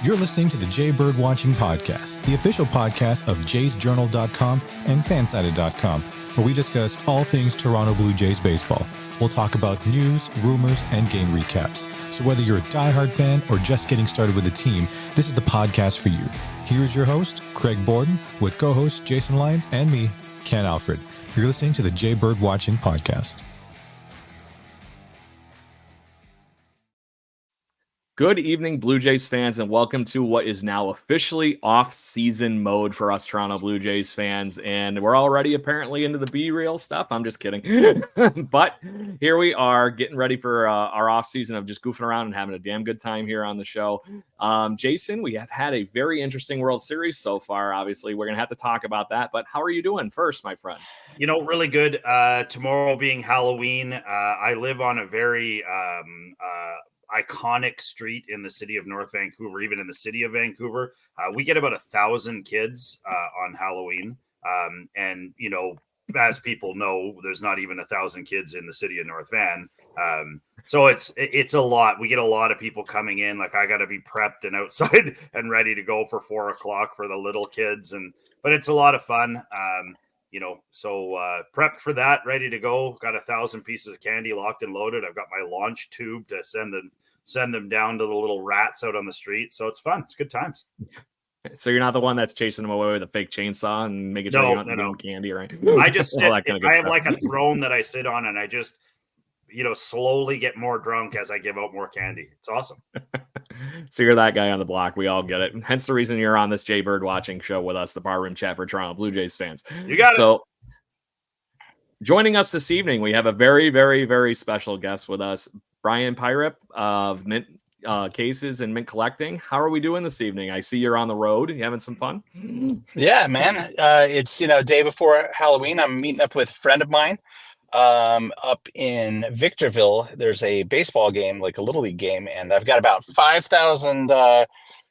You're listening to the Jay Birdwatching Podcast, the official podcast of jaysjournal.com and fansided.com, where we discuss all things Toronto Blue Jays baseball. We'll talk about news, rumors, and game recaps. So whether you're a diehard fan or just getting started with the team, this is the podcast for you. Here's your host, Craig Borden, with co-hosts Jason Lyons and me, Ken Alfred. You're listening to the Jay Birdwatching Podcast. Good evening, Blue Jays fans, and welcome to what is now officially off-season mode for us Toronto Blue Jays fans. And we're already apparently into the B-Reel stuff. I'm just kidding. But here we are getting ready for our off-season of just goofing around and having a damn good time here on the show. Jason, we have had a very interesting World Series so far. Obviously, we're going to have to talk about that. But how are you doing first, my friend? You know, really good. Tomorrow being Halloween, I live on a very iconic street in the city of North Vancouver, even in the city of Vancouver. We get about 1,000 kids on Halloween. And, you know, as people know, there's not even 1,000 kids in the city of North Van. So it's a lot. We get a lot of people coming in. Like, I got to be prepped and outside and ready to go for 4 o'clock for the little kids. But it's a lot of fun. So prepped for that, ready to go. Got 1,000 pieces of candy locked and loaded. I've got my launch tube to send them down to the little rats out on the street. So it's fun. It's good times. So you're not the one that's chasing them away with a fake chainsaw and making sure you're not giving them candy, right? I just sit, I have like a throne that I sit on, and I just, slowly get more drunk as I give out more candy. It's awesome. So you're that guy on the block. We all get it. Hence the reason you're on this Jay Bird watching show with us, the Barroom Chat for Toronto Blue Jays fans. You got it. So joining us this evening, we have a very, very, very special guest with us, Brian Pirrip of M1NT Cases and Mint Collecting. How are we doing this evening? I see you're on the road. You having some fun? Yeah, man. It's, day before Halloween. I'm meeting up with a friend of mine up in Victorville. There's a baseball game, like a Little League game, and I've got about 5,000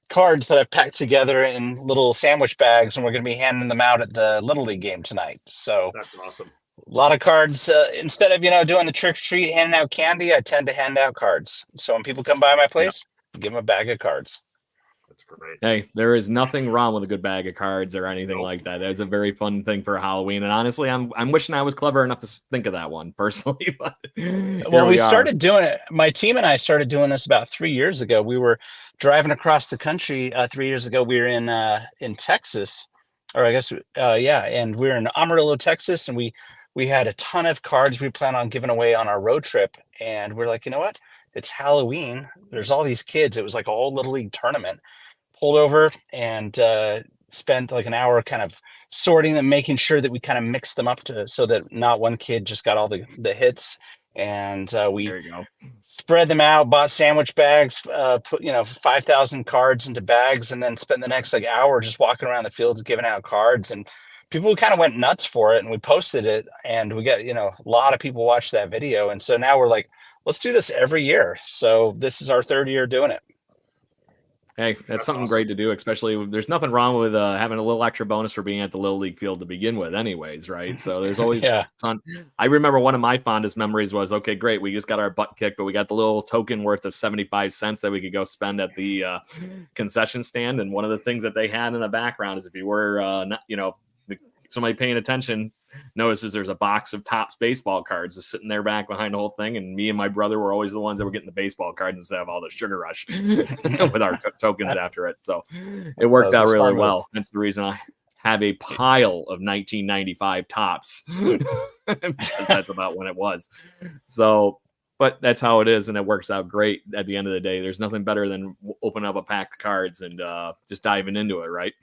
cards that I've packed together in little sandwich bags, and we're going to be handing them out at the Little League game tonight. So that's awesome. A lot of cards. Instead of, doing the trick or treat, handing out candy, I tend to hand out cards. So when people come by my place, give them a bag of cards. That's great. Hey, there is nothing wrong with a good bag of cards or anything like that. That's a very fun thing for Halloween. And honestly, I'm wishing I was clever enough to think of that one personally. But well, we started doing it. My team and I started doing this about 3 years ago. We were driving across the country 3 years ago. We were in Texas, or I guess, and we were in Amarillo, Texas, and we had a ton of cards we plan on giving away on our road trip. And we're like, you know what? It's Halloween. There's all these kids. It was like a whole Little League tournament. Pulled over and spent like an hour kind of sorting them, making sure that we kind of mixed them up so that not one kid just got all the hits. And we spread them out, bought sandwich bags, put 5,000 cards into bags, and then spent the next hour just walking around the fields giving out cards. And people kind of went nuts for it, and we posted it, and we got, a lot of people watched that video. And so now we're like, let's do this every year. So this is our 3rd year doing it. Hey, that's something awesome. Great to do, especially there's nothing wrong with having a little extra bonus for being at the Little League field to begin with anyways, right? So there's always fun. I remember one of my fondest memories was, okay, great, we just got our butt kicked, but we got the little token worth of 75 cents that we could go spend at the concession stand. And one of the things that they had in the background is if you were, somebody paying attention notices there's a box of Topps baseball cards just sitting there back behind the whole thing. And me and my brother were always the ones that were getting the baseball cards instead of all the Sugar Rush with our tokens after it. So it worked out really well. That's the reason I have a pile of 1995 Topps because that's about when it was. So, but that's how it is. And it works out great at the end of the day. There's nothing better than opening up a pack of cards and just diving into it. Right.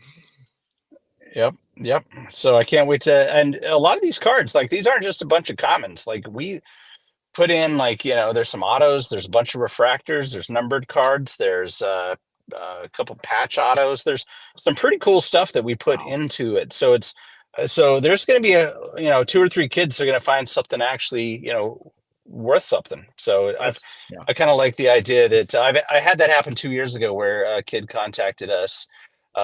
Yep. So I can't wait and a lot of these cards, like these aren't just a bunch of commons. Like we put in there's some autos, there's a bunch of refractors, there's numbered cards, there's a couple patch autos. There's some pretty cool stuff that we put into it. So there's going to be 2 or 3 kids that are going to find something actually, worth something. So I kind of like the idea that I had that happen 2 years ago where a kid contacted us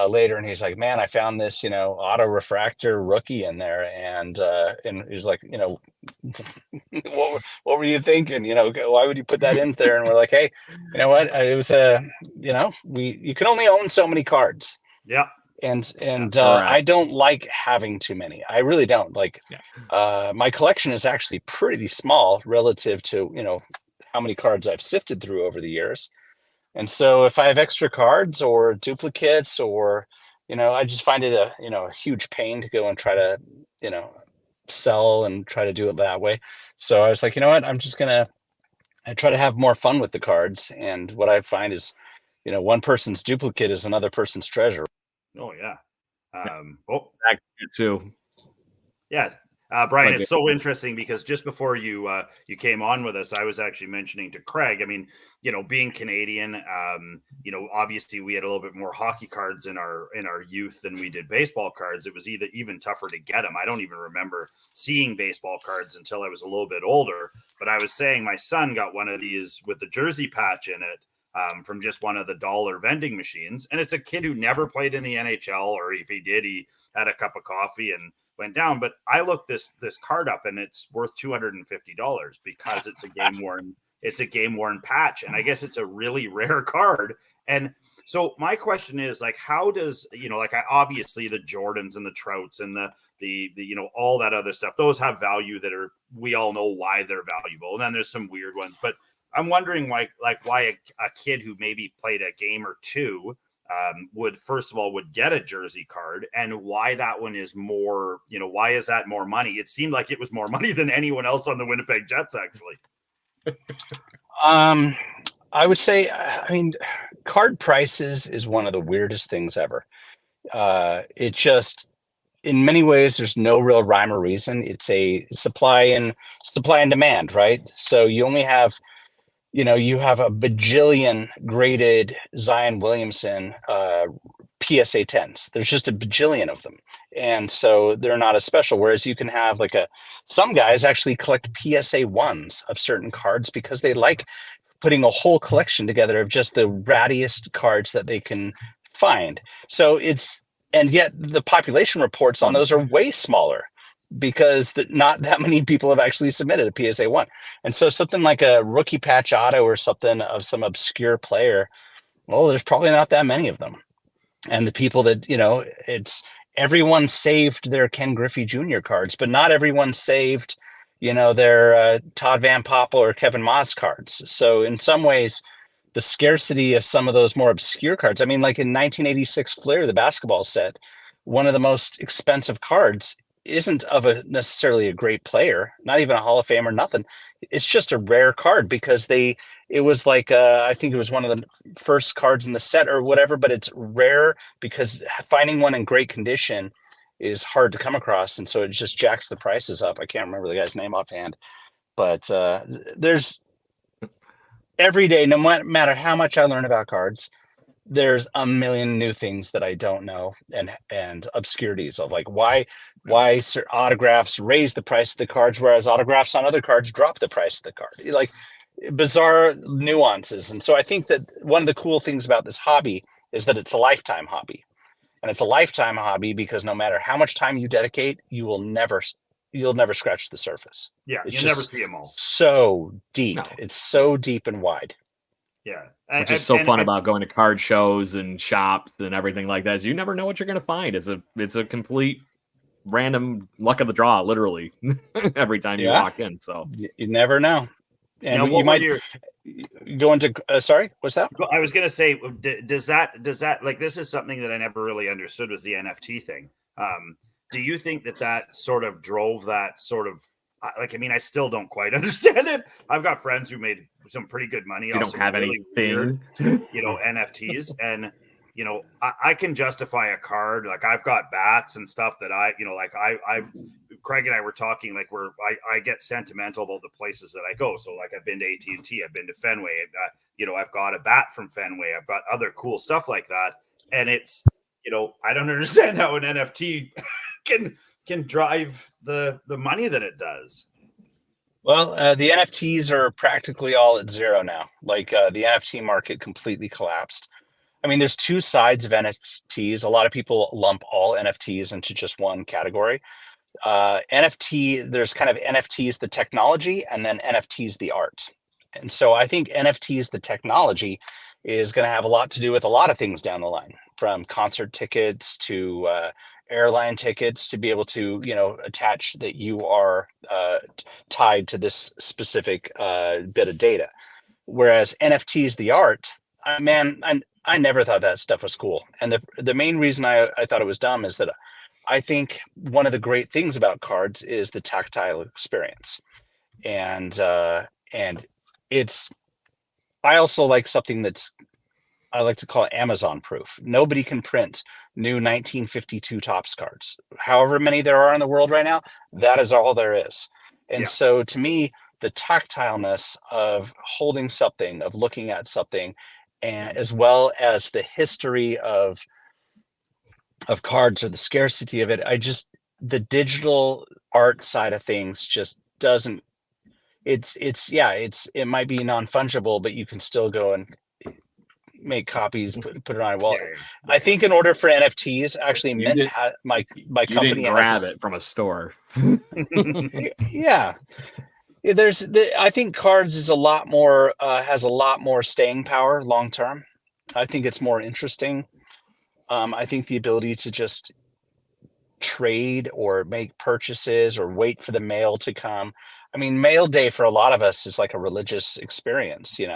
later, and he's like, man, I found this, auto refractor rookie in there. And he's like, what were you thinking? Why would you put that in there? And we're like, hey, you know what? It was you can only own so many cards. Yeah. And I don't like having too many. I really don't. Like, my collection is actually pretty small relative to, how many cards I've sifted through over the years. And so if I have extra cards or duplicates or, I just find it a huge pain to go and try to, sell and try to do it that way. So I was like, you know what, I try to have more fun with the cards. And what I find is, one person's duplicate is another person's treasure. Oh yeah. Back too. Yeah. Brian, it's so interesting because just before you came on with us, I was actually mentioning to Craig, I mean, being Canadian, obviously we had a little bit more hockey cards in our youth than we did baseball cards. It was even tougher to get them. I don't even remember seeing baseball cards until I was a little bit older. But I was saying my son got one of these with the jersey patch in it. From just one of the dollar vending machines. And it's a kid who never played in the NHL, or if he did, he had a cup of coffee and went down. But I looked this card up and it's worth $250 because it's a game worn patch. And I guess it's a really rare card. And so my question is, like, how does, obviously the Jordans and the Trouts and the all that other stuff, those have value we all know why they're valuable. And then there's some weird ones, but I'm wondering why a kid who maybe played a game or two would get a jersey card, and why that one is more, why is that more money? It seemed like it was more money than anyone else on the Winnipeg Jets, actually. I would say, card prices is one of the weirdest things ever. It just, in many ways, there's no real rhyme or reason. It's a supply and demand, right? So you only have, you have a bajillion graded Zion Williamson PSA 10s. There's just a bajillion of them. And so they're not as special. Whereas you can have some guys actually collect PSA 1s of certain cards because they like putting a whole collection together of just the rattiest cards that they can find. So and yet the population reports on those are way smaller, because not that many people have actually submitted a PSA 1. And so something like a rookie patch auto or something of some obscure player, well, there's probably not that many of them. And the people that, everyone saved their Ken Griffey Jr. cards, but not everyone saved, their Todd Van Poppel or Kevin Moss cards. So in some ways, the scarcity of some of those more obscure cards, like in 1986 Flair, the basketball set, one of the most expensive cards isn't of necessarily a great player, not even a Hall of Fame or nothing. It's just a rare card because it was I think it was one of the first cards in the set or whatever, but it's rare because finding one in great condition is hard to come across. And so it just jacks the prices up. I can't remember the guy's name offhand, but there's every day, no matter how much I learn about cards, there's a million new things that I don't know, and obscurities of why autographs raise the price of the cards, whereas autographs on other cards drop the price of the card, bizarre nuances. And so I think that one of the cool things about this hobby is that it's a lifetime hobby, and it's a lifetime hobby because no matter how much time you dedicate, you'll never scratch the surface. Yeah. You'll never see them all. So deep. No. It's so deep and wide. Yeah. Which is so fun about going to card shows and shops and everything like that, is you never know what you're going to find. It's a complete random luck of the draw, literally, every time you walk in. So you never know. And now, you might go into, sorry, what's that? I was going to say, does that this is something that I never really understood, was the NFT thing. Do you think that sort of drove that sort of, I still don't quite understand it. I've got friends who made some pretty good money. You don't have really anything, NFTs, and I can justify a card. I've got bats and stuff that I Craig and I were talking, where I get sentimental about the places that I go. So I've been to AT&T, I've been to Fenway, I've got a bat from Fenway, I've got other cool stuff like that, and it's I don't understand how an NFT can drive the money that it does. Well, the NFTs are practically all at zero now. The NFT market completely collapsed. There's two sides of NFTs. A lot of people lump all NFTs into just one category. There's kind of NFTs, the technology, and then NFTs, the art. And so I think NFTs, the technology, is going to have a lot to do with a lot of things down the line, from concert tickets to airline tickets, to be able to, attach that you are tied to this specific bit of data. Whereas NFTs, the art, I never thought that stuff was cool. And the main reason I thought it was dumb is that I think one of the great things about cards is the tactile experience. And I also like something I like to call it Amazon proof. Nobody can print new 1952 Topps cards. However many there are in the world right now, that is all there is. And so to me, the tactileness of holding something, of looking at something, and as well as the history of cards or the scarcity of it, the digital art side of things just doesn't, it might be non-fungible, but you can still go and make copies, put it on a wall. I think in order for NFTs, actually my company didn't grab it from a store. Yeah. I think cards is a lot more, has a lot more staying power long term. I think it's more interesting. I think the ability to just trade or make purchases or wait for the mail to come. I mean, mail day for a lot of us is like a religious experience, you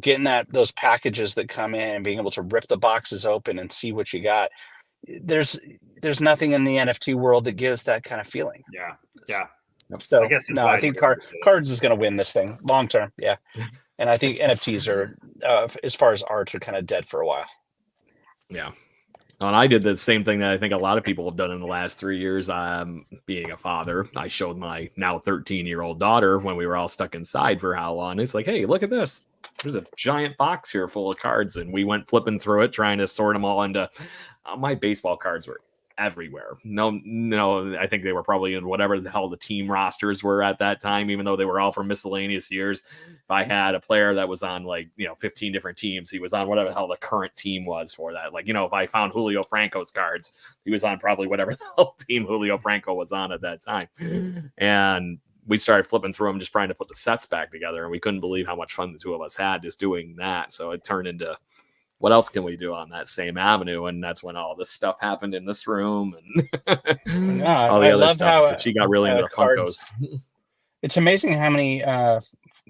getting those packages that come in and being able to rip the boxes open and see what you got. There's nothing in the NFT world that gives that kind of feeling. Yeah. So I think cards is going to win this thing long term. Yeah. And I think NFTs are, as far as art, are kind of dead for a while. Yeah. And I did the same thing that I think a lot of people have done in the last 3 years. Being a father, I showed my now 13-year-old daughter when we were all stuck inside for how long. It's like, hey, look at this. There's a giant box here full of cards. And we went flipping through it, trying to sort them all into my baseball cards were everywhere. No, I think they were probably in whatever the hell the team rosters were at that time, even though they were all from miscellaneous years. If I had a player that was on 15 different teams, he was on whatever the hell the current team was for that. If I found Julio Franco's cards, he was on probably whatever the hell team Julio Franco was on at that time. And we started flipping through them, just trying to put the sets back together. And we couldn't believe how much fun the two of us had just doing that. So it turned into, what else can we do on that same avenue? And that's when all this stuff happened in this room and all the other stuff. But she got really into the Funkos. It's amazing how many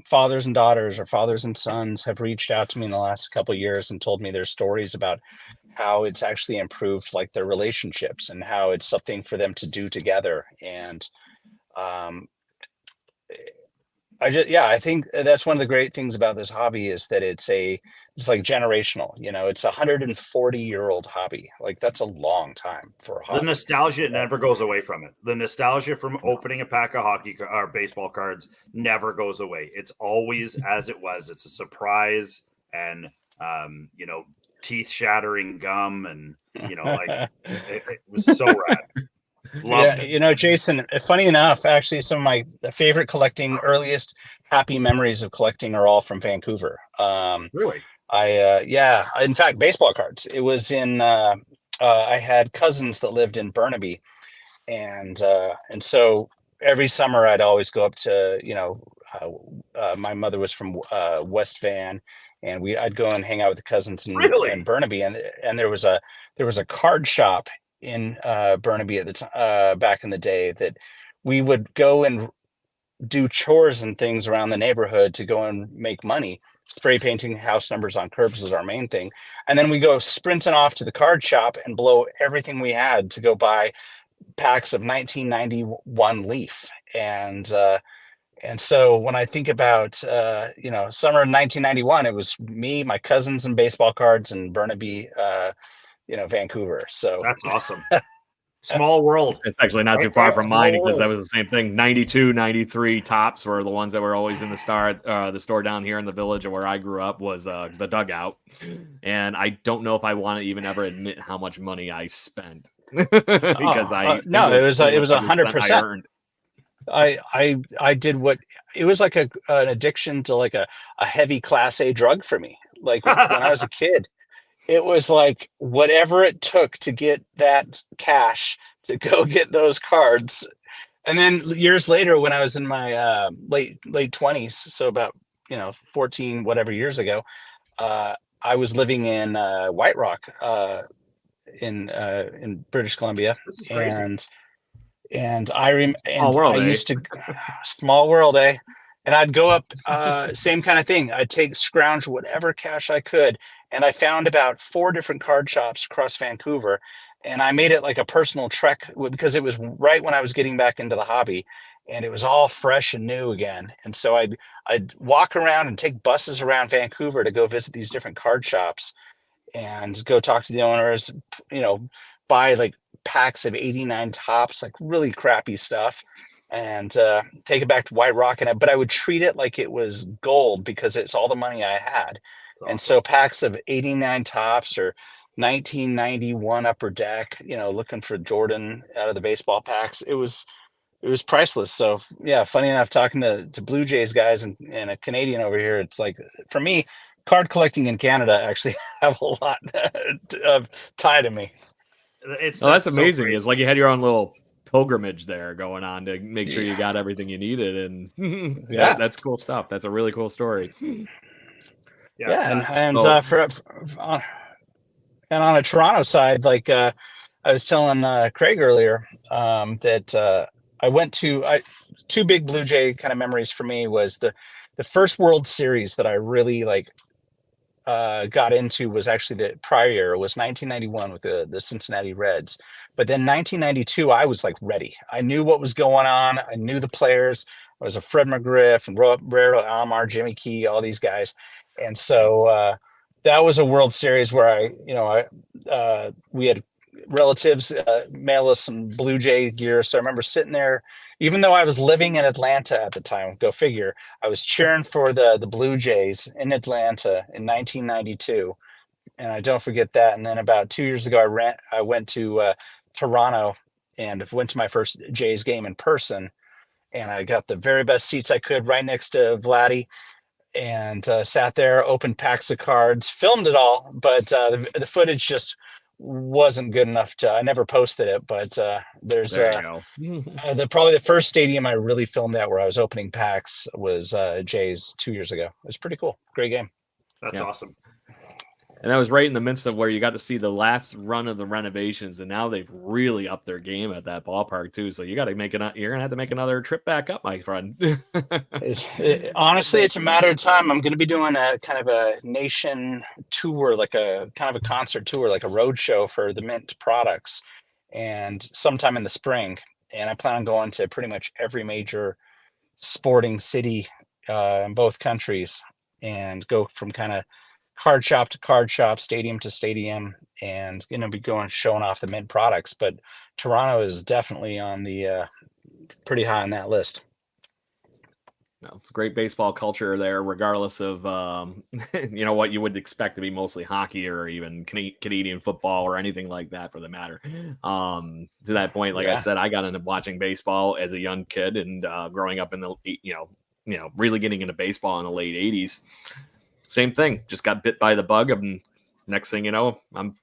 fathers and daughters or fathers and sons have reached out to me in the last couple of years and told me their stories about how it's actually improved their relationships and how it's something for them to do together. And I think that's one of the great things about this hobby is that it's like generational, it's a 140-year-old hobby. That's a long time for a hobby. The nostalgia never goes away from it. The nostalgia from opening a pack of hockey or baseball cards never goes away. It's always as it was. It's a surprise and, teeth shattering gum and, it was so rad. Jason, funny enough, actually, some of my favorite earliest happy memories of collecting are all from Vancouver. Really? In fact, baseball cards. It was I had cousins that lived in Burnaby, and so every summer I'd always go up to, my mother was from West Van, and I'd go and hang out with the cousins in Burnaby, and there was a card shop in Burnaby at the back in the day that we would go and do chores and things around the neighborhood to go and make money. Spray painting house numbers on curbs is our main thing. And then we go sprinting off to the card shop and blow everything we had to go buy packs of 1991 Leaf. And so when I think about, summer of 1991, it was me, my cousins, and baseball cards in Burnaby, Vancouver. So that's awesome. Small world. It's actually not too far from mine because that was the same thing. 92, 93 Topps were the ones that were always in the store down here in the village where I grew up was the dugout. And I don't know if I want to even ever admit how much money I spent because it was 100%. I did what it was like an addiction to a heavy Class A drug for me. When I was a kid. It was like whatever it took to get that cash to go get those cards. And then years later, when I was in my late 20s, so about 14 whatever years ago, I was living in White Rock in British Columbia, This is crazy. and Small world, I eh? used to small world, eh? And I'd go up, same kind of thing. I'd scrounge whatever cash I could, and I found about 4 different card shops across Vancouver, and I made it like a personal trek because it was right when I was getting back into the hobby, and it was all fresh and new again. And so I'd walk around and take buses around Vancouver to go visit these different card shops and go talk to the owners, buy like packs of 89 tops, like really crappy stuff, and take it back to White Rock. But I would treat it like it was gold because it's all the money I had. Awesome. And so packs of 89 tops or 1991 Upper Deck, looking for Jordan out of the baseball packs. It was priceless. So yeah, funny enough, talking to Blue Jays guys and a Canadian over here, it's like, for me, card collecting in Canada actually have a lot of tie to me. That's amazing. So it's like you had your own little pilgrimage there going on to make sure you got everything you needed, and that's cool stuff. That's a really cool story. And on a Toronto side, like I was telling Craig earlier, that I went to 2 big Blue Jay kind of memories for me was the first World Series that I really got into was actually the prior year. It was 1991 with the Cincinnati Reds. But then 1992, I was like ready. I knew what was going on. I knew the players. I was a Fred McGriff and Roberto Alomar, Jimmy Key, all these guys. And so that was a World Series where we had relatives mail us some Blue Jay gear. So I remember sitting there, even though I was living in Atlanta at the time, go figure, I was cheering for the Blue Jays in Atlanta in 1992. And I don't forget that. And then about 2 years ago, I went to Toronto and went to my first Jays game in person. And I got the very best seats I could right next to Vladdy, and sat there, opened packs of cards, filmed it all. But the footage just wasn't good enough I never posted it, but there's probably the first stadium I really filmed at where I was opening packs was Jays 2 years ago. It was pretty cool. Great game. That's awesome. And that was right in the midst of where you got to see the last run of the renovations, and now they've really upped their game at that ballpark too. So you're gonna have to make another trip back up, my friend. Honestly, it's a matter of time. I'm going to be doing a kind of a nation tour, like a kind of a concert tour, like a road show for the Mint products, and sometime in the spring. And I plan on going to pretty much every major sporting city in both countries, and go from kind of card shop to card shop, stadium to stadium, and be showing off the Mint products. But Toronto is definitely on the pretty high on that list. No, it's a great baseball culture there, regardless of what you would expect to be mostly hockey or even Canadian football or anything like that, for the matter. To that point, like I said, I got into watching baseball as a young kid, and growing up in the really getting into baseball in the late 80s. Same thing, just got bit by the bug, and next thing you know, I'm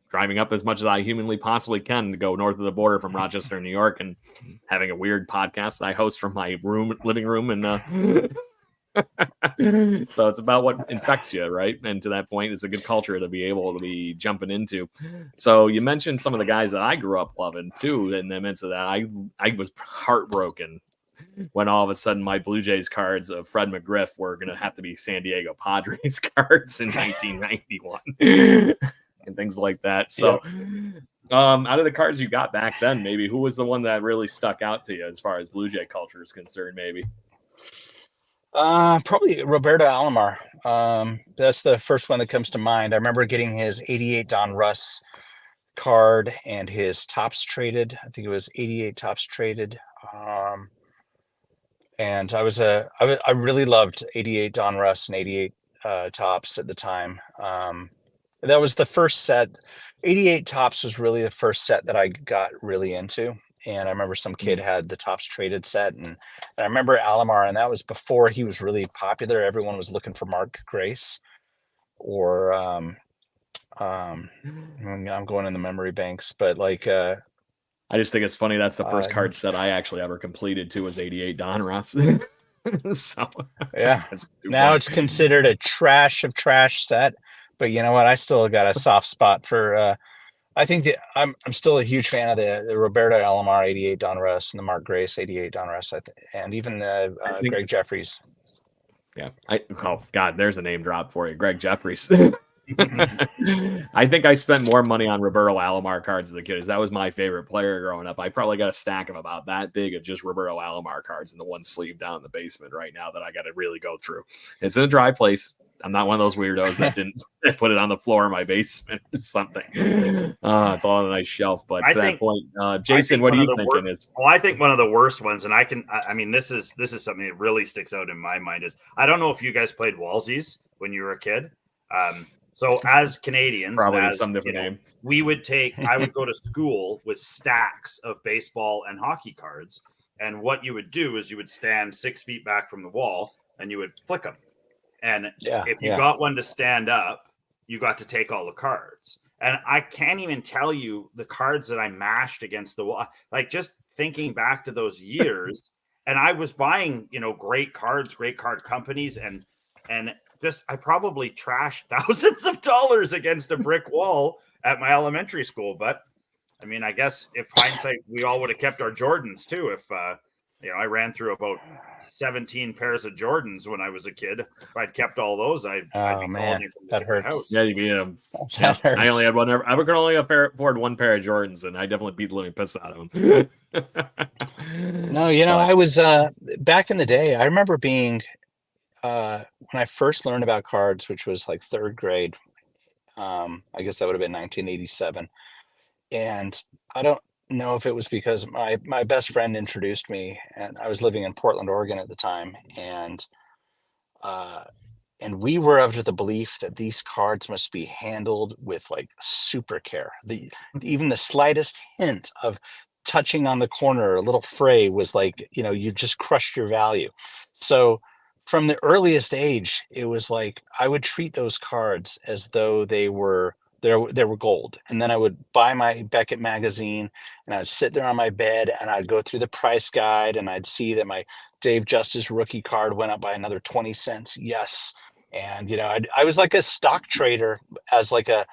driving up as much as I humanly possibly can to go north of the border from Rochester, New York, and having a weird podcast that I host from my living room. And so it's about what infects you, right? And to that point, it's a good culture to be able to be jumping into. So you mentioned some of the guys that I grew up loving too, in the midst of that, I was heartbroken when all of a sudden my Blue Jays cards of Fred McGriff were going to have to be San Diego Padres cards in 1991 and things like that. So out of the cards you got back then, maybe who was the one that really stuck out to you as far as Blue Jay culture is concerned? Maybe probably Roberto Alomar. That's the first one that comes to mind. I remember getting his 88 Don Russ card and his tops traded. I think it was 88 tops traded. And I really loved 88 Don Russ and 88 tops at the time. That was the first set. 88 tops was really the first set that I got really into. And I remember some kid had the tops traded set, and I remember Alomar, and that was before he was really popular. Everyone was looking for Mark Grace, or I'm going in the memory banks, but I just think it's funny. That's the first card set I actually ever completed too, was 88 Don Russ. So yeah, now it's considered a trash of trash set. But you know what? I still got a soft spot for. I think that I'm still a huge fan of the Roberto Alomar 88 Donruss and the Mark Grace 88 Donruss, and even the Greg Jeffries. Yeah. Oh God, there's a name drop for you, Greg Jeffries. I think I spent more money on Roberto Alomar cards as a kid, as that was my favorite player growing up. I probably got a stack of about that big of just Roberto Alomar cards in the one sleeve down in the basement right now that I got to really go through. It's in a dry place. I'm not one of those weirdos that didn't put it on the floor in my basement or something. It's all on a nice shelf. But to that point, Jason, what are you thinking? I think one of the worst ones, and I mean, this is something that really sticks out in my mind, is I don't know if you guys played Walsies when you were a kid. So as Canadians, probably some different name. I would go to school with stacks of baseball and hockey cards. And what you would do is you would stand 6 feet back from the wall and you would flick them. And if you got one to stand up, you got to take all the cards. And I can't even tell you the cards that I mashed against the wall. Like, just thinking back to those years, and I was buying, great cards, great card companies, and just I probably trashed thousands of dollars against a brick wall at my elementary school. But I mean, I guess if hindsight, we all would have kept our Jordans too. If I ran through about 17 pairs of Jordans when I was a kid. If I'd kept all those, I'd be calling you from the different house. Yeah, you'd be in them. I only had one. I could only afford one pair of Jordans, and I definitely beat the living piss out of them. No, I was back in the day. I remember being when I first learned about cards, which was like 3rd grade. I guess that would have been 1987, and I don't know if it was because my best friend introduced me, and I was living in Portland, Oregon at the time, and we were of the belief that these cards must be handled with like super care. Even the slightest hint of touching on the corner, a little fray was like, you just crushed your value. So from the earliest age, it was like I would treat those cards as though they were gold. And then I would buy my Beckett magazine and I'd sit there on my bed and I'd go through the price guide and I'd see that my Dave Justice rookie card went up by another 20 cents. Yes. And, I was like a stock trader as a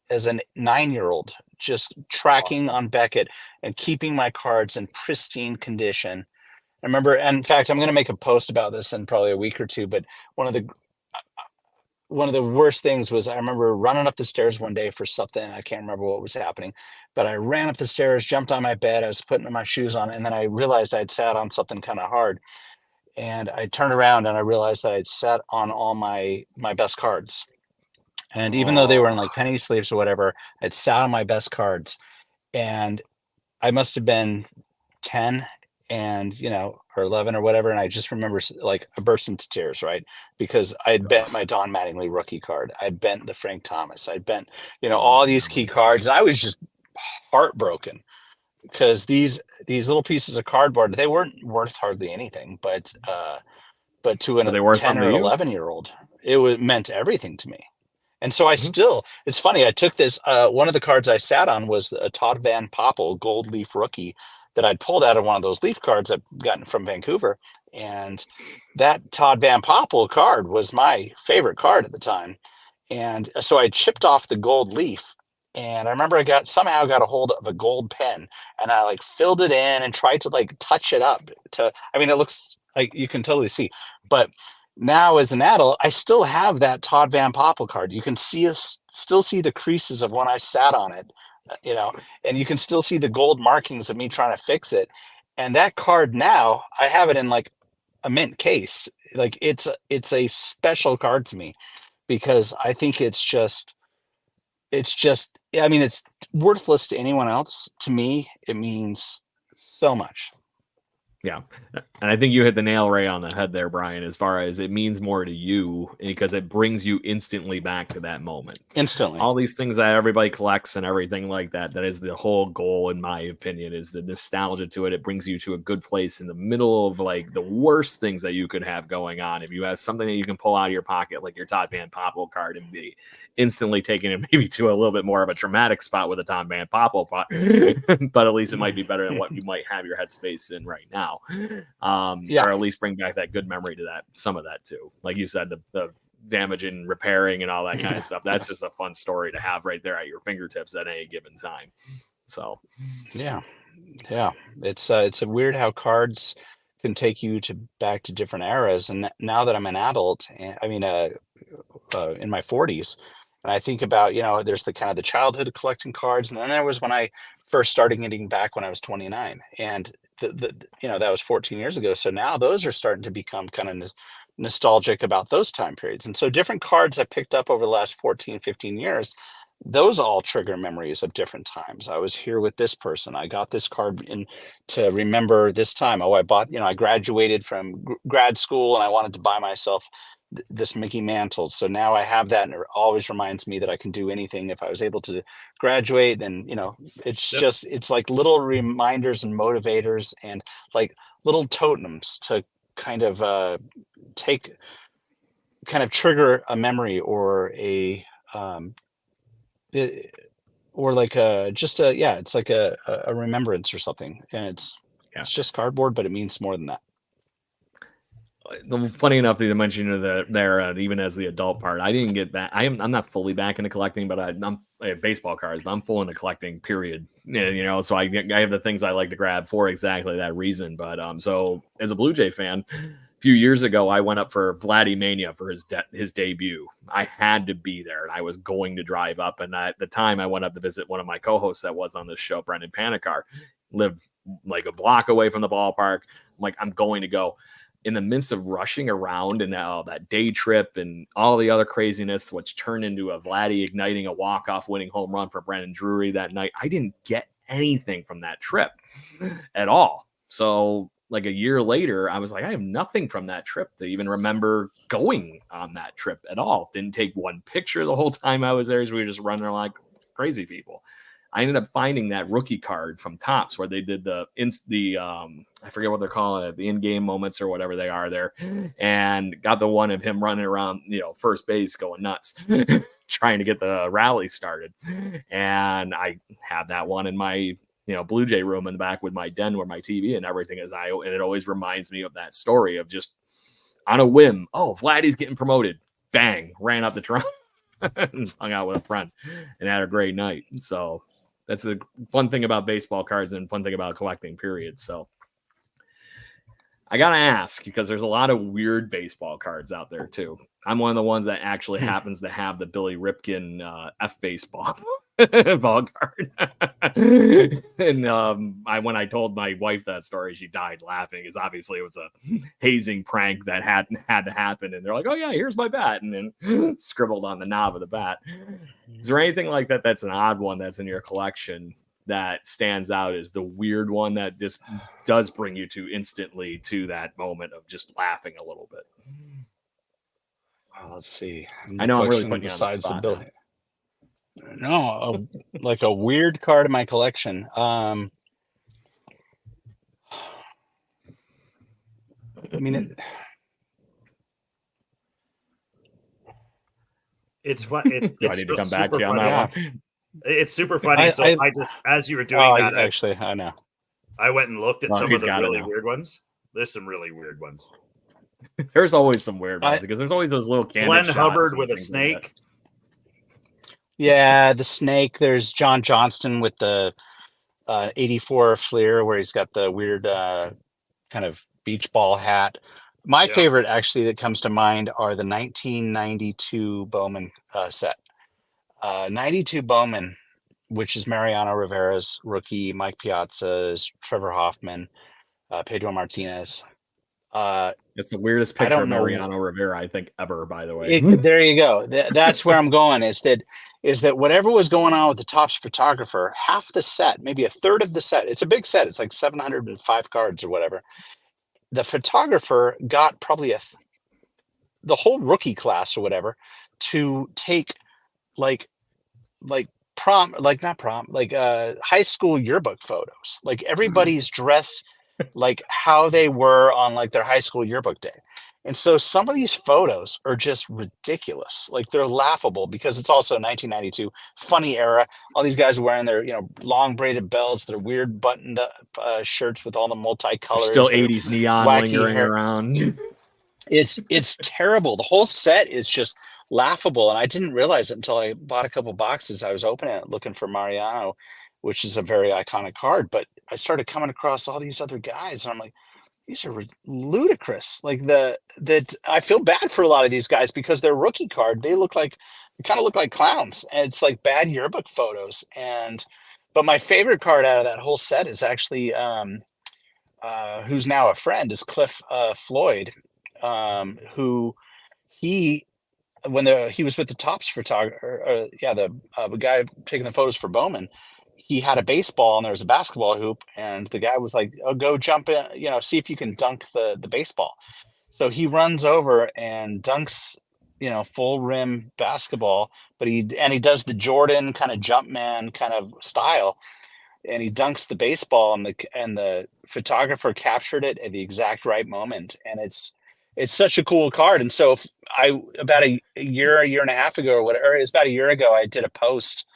9-year-old, just tracking on Beckett and keeping my cards in pristine condition. I remember, and in fact, I'm going to make a post about this in probably a week or two, but one of the worst things was I remember running up the stairs one day for something. I can't remember what was happening, but I ran up the stairs, jumped on my bed. I was putting my shoes on, and then I realized I'd sat on something kind of hard. And I turned around and I realized that I'd sat on all my best cards. And even though they were in like penny sleeves or whatever, I'd sat on my best cards. And I must have been 10 and, or 11 or whatever. And I just remember like I burst into tears, right? Because I had bent my Don Mattingly rookie card. I'd bent the Frank Thomas. I'd bent, all these key cards. And I was just heartbroken because these little pieces of cardboard, they weren't worth hardly anything, but to a 10 or 11-year-old, it meant everything to me. And so it's funny. I took this, one of the cards I sat on was a Todd Van Poppel gold leaf rookie that I'd pulled out of one of those leaf cards I'd gotten from Vancouver. And that Todd Van Poppel card was my favorite card at the time. And so I chipped off the gold leaf. And I remember I somehow got a hold of a gold pen and I like filled it in and tried to like touch it up it looks like you can totally see, but now as an adult, I still have that Todd Van Poppel card. You can still see the creases of when I sat on it, and you can still see the gold markings of me trying to fix it. And that card now, I have it in like a mint case. Like it's a special card to me because I think it's worthless to anyone else. To me, it means so much. Yeah. And I think you hit the nail right on the head there, Brian, as far as it means more to you because it brings you instantly back to that moment. Instantly. All these things that everybody collects and everything like that, that is the whole goal, in my opinion, is the nostalgia to it. It brings you to a good place in the middle of like the worst things that you could have going on. If you have something that you can pull out of your pocket, like your Todd Van Poppel card, and be instantly taking it maybe to a little bit more of a traumatic spot with a Todd Van Poppel, but at least it might be better than what you might have your headspace in right now. now, or at least bring back that good memory to that, some of that too. Like you said, the damage and repairing and all that kind of stuff. That's just a fun story to have right there at your fingertips at any given time. So, yeah, it's a weird how cards can take you back to different eras. And now that I'm an adult, I mean, in my 40s, and I think about, there's the kind of the childhood of collecting cards, and then there was when I first started getting back when I was 29, and that was 14 years ago. So now those are starting to become kind of nostalgic about those time periods. And so different cards I picked up over the last 14, 15 years, those all trigger memories of different times. I was here with this person. I got this card to remember this time. Oh, I bought, I graduated from grad school and I wanted to buy myself this Mickey mantle. So now I have that, and it always reminds me that I can do anything if I was able to graduate. And, it's like little reminders and motivators and like little totems to kind of trigger a memory or a it's like a remembrance or something. And it's just cardboard, but it means more than that. Funny enough that you mentioned there, even as the adult part, I didn't get back. I'm not fully back into collecting, but I have baseball cards, but I'm full into collecting, period. So I have the things I like to grab for exactly that reason. But so as a Blue Jay fan, a few years ago, I went up for Vladdy Mania for his debut. I had to be there, and I was going to drive up. And at the time, I went up to visit one of my co-hosts that was on this show, Brendan Panikar, lived like a block away from the ballpark. I'm like, I'm going to go. In the midst of rushing around and that day trip and all the other craziness, which turned into a Vladdy igniting a walk-off winning home run for Brandon Drury that night, I didn't get anything from that trip at all. So like a year later, I was like, I have nothing from that trip to even remember going on that trip at all. Didn't take one picture the whole time I was there, as we were just running around like crazy people. I ended up finding that rookie card from Topps where they did the I forget what they're calling it, the in-game moments or whatever they are there, and got the one of him running around, first base going nuts, trying to get the rally started. And I have that one in my, Blue Jay room in the back with my den where my TV and everything is. And it always reminds me of that story of just on a whim. Oh, Vladdy's getting promoted. Bang, ran up the trunk, hung out with a friend and had a great night. So that's a fun thing about baseball cards and fun thing about collecting, period. So I got to ask, because there's a lot of weird baseball cards out there too. I'm one of the ones that actually happens to have the Billy Ripken F baseball ball card. And when I told my wife that story, she died laughing, because obviously it was a hazing prank that had to happen. And they're like, oh yeah, here's my bat. And then scribbled on the knob of the bat. Is there anything like that that's an odd one that's in your collection that stands out as the weird one that just does bring you instantly to that moment of just laughing a little bit? Let's see. I know I'm really putting you on the spot. No, like a weird card in my collection. I mean, it's fun. I need to come back to you on that one. It's super funny. I just, as you were doing that, actually, I know. I went and looked at some of the really weird ones. There's some really weird ones. There's always some weird ones, because there's always those little Glenn Hubbard with a snake. Like yeah, the snake. There's John Johnston with the 84 Fleer, where he's got the weird kind of beach ball hat. My favorite, actually, that comes to mind are the 1992 Bowman set. 92 Bowman, which is Mariano Rivera's rookie, Mike Piazza's, Trevor Hoffman, Pedro Martinez. It's the weirdest picture of Mariano Rivera, I think, ever, by the way. There you go. That's where I'm going, is that whatever was going on with the Topps photographer, half the set, maybe a third of the set, it's a big set, it's like 705 cards or whatever. The photographer got probably the whole rookie class or whatever to take high school yearbook photos. Like everybody's dressed like how they were on like their high school yearbook day. And so some of these photos are just ridiculous. Like they're laughable because it's also 1992, funny era. All these guys are wearing their, long braided belts, their weird buttoned up shirts with all the multicolors. Still 80s neon lingering around. It's terrible. The whole set is just laughable. And I didn't realize it until I bought a couple boxes. I was opening it looking for Mariano, which is a very iconic card. But I started coming across all these other guys and I'm like, these are ludicrous. Like that I feel bad for a lot of these guys because their rookie card, they kind of look like clowns, and it's like bad yearbook photos. But my favorite card out of that whole set is actually who's now a friend, is Cliff Floyd, who he was with the Topps photographer, the guy taking the photos for Bowman. He had a baseball and there was a basketball hoop, and the guy was like, "Oh, go jump in, see if you can dunk the baseball." So he runs over and dunks, full rim basketball, but he does the Jordan kind of jump man kind of style, and he dunks the baseball, and the photographer captured it at the exact right moment, and it's such a cool card. And so about a year and a half ago, or whatever, it was about a year ago, I did a post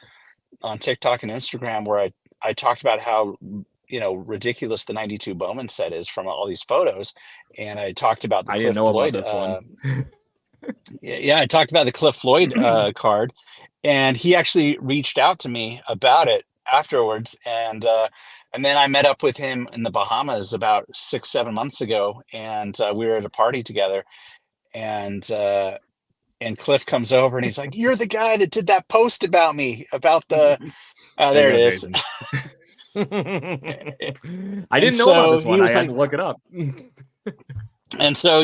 on TikTok and Instagram where I talked about how ridiculous the 92 Bowman set is from all these photos, and I talked about the I Cliff didn't know Floyd, about this one. I talked about the Cliff Floyd card, and he actually reached out to me about it afterwards, and then I met up with him in the Bahamas about 6-7 months ago, and we were at a party together, and Cliff comes over and he's like, "You're the guy that did that post about me, about the," there it is. I didn't know about this one. I had to look it up. And so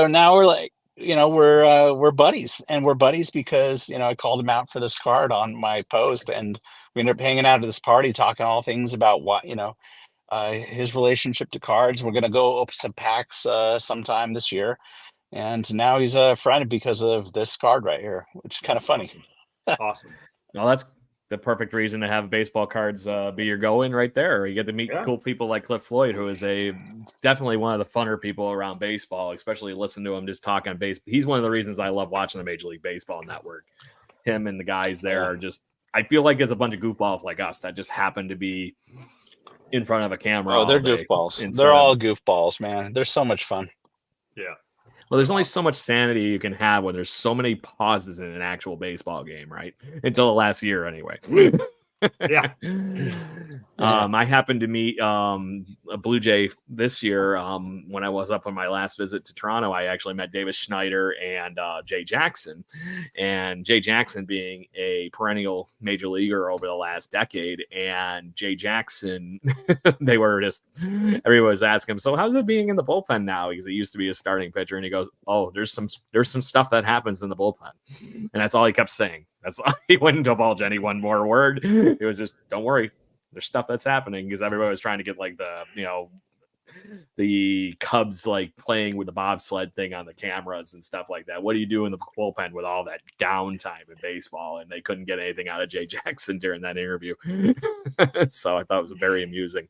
now we're like, we're buddies, and we're buddies because, I called him out for this card on my post, and we ended up hanging out at this party, talking all things about what, his relationship to cards. We're going to go open some packs sometime this year. And now he's a friend because of this card right here, which is kind of funny. Awesome. Well, that's the perfect reason to have baseball cards be your go-in right there. You get to meet cool people like Cliff Floyd, who is definitely one of the funner people around baseball, especially listen to him just talk on baseball. He's one of the reasons I love watching the Major League Baseball Network. Him and the guys there are just, I feel like it's a bunch of goofballs like us that just happen to be in front of a camera. Oh, they're goofballs. They're all goofballs, man. They're so much fun. Yeah. Well, there's only so much sanity you can have when there's so many pauses in an actual baseball game, right? Until the last year, anyway. Yeah. I happened to meet a Blue Jay this year when I was up on my last visit to Toronto. I actually met Davis Schneider and Jay Jackson. And Jay Jackson being a perennial major leaguer over the last decade. And Jay Jackson, they were just, everyone was asking him, "So how's it being in the bullpen now?" Because he used to be a starting pitcher. And he goes, "Oh, there's some stuff that happens in the bullpen." And that's all he kept saying. That's all. He wouldn't divulge any one more word. It was just, "Don't worry, there's stuff that's happening," because everybody was trying to get like the Cubs like playing with the bobsled thing on the cameras and stuff like that. What do you do in the bullpen with all that downtime in baseball? And they couldn't get anything out of Jay Jackson during that interview. So I thought it was very amusing.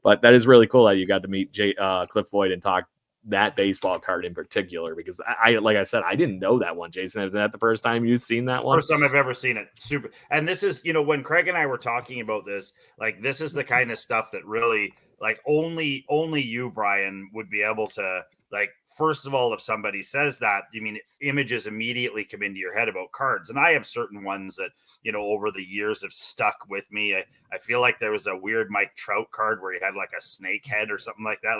But that is really cool that you got to meet Cliff Floyd and talk that baseball card in particular, because I like I said, I didn't know that one. Jason, is that the first time you've seen that one? First time I've ever seen it. Super. And this is, when Craig and I were talking about this, like, this is the kind of stuff that really, like, only you, Brian, would be able to, like, first of all, if somebody says that, images immediately come into your head about cards. And I have certain ones that, over the years have stuck with me. I feel like there was a weird Mike Trout card where he had like a snake head or something like that,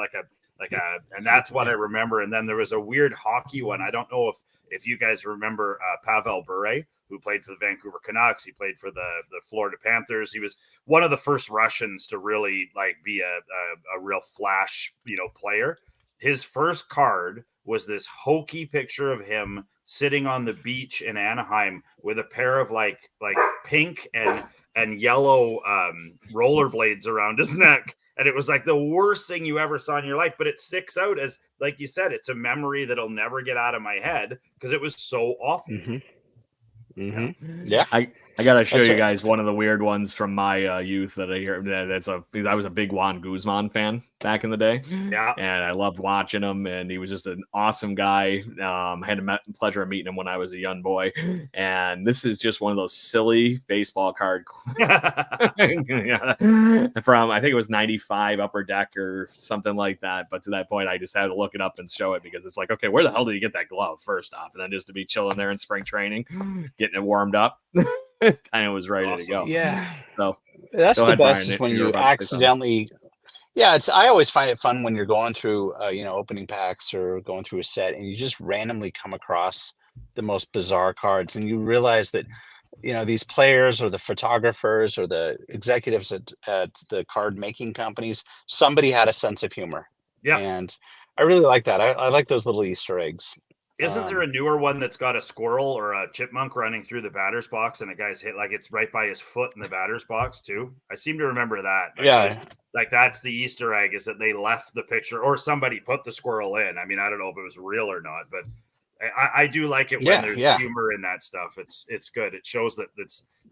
and that's what I remember. And then there was a weird hockey one. I don't know if you guys remember Pavel Bure, who played for the Vancouver Canucks. He played for the Florida Panthers. He was one of the first Russians to really like be a real flash, player. His first card was this hokey picture of him sitting on the beach in Anaheim with a pair of like pink and yellow rollerblades around his neck. And it was like the worst thing you ever saw in your life, but it sticks out as, like you said, it's a memory that'll never get out of my head because it was so awful. Mm-hmm. Mm-hmm. Yeah. I gotta show you guys one of the weird ones from my youth that I hear. I was a big Juan Guzman fan back in the day, yeah, and I loved watching him. And he was just an awesome guy. I had the pleasure of meeting him when I was a young boy. And this is just one of those silly baseball card from I think it was '95 Upper Deck or something like that. But to that point, I just had to look it up and show it because it's like, okay, where the hell did you get that glove first off? And then just to be chilling there in spring training, getting it warmed up. Kind of was ready to go. Yeah. So that's the best is when you accidentally. Yeah, I always find it fun when you're going through, opening packs or going through a set, and you just randomly come across the most bizarre cards, and you realize that, these players or the photographers or the executives at the card making companies, somebody had a sense of humor. Yeah, and I really like that. I like those little Easter eggs. Isn't there a newer one that's got a squirrel or a chipmunk running through the batter's box and a guy's hit like it's right by his foot in the batter's box too? I seem to remember that. Like that's the Easter egg is that they left the picture or somebody put the squirrel in. I mean, I don't know if it was real or not, but I do like it when there's humor in that stuff. It's good. It shows that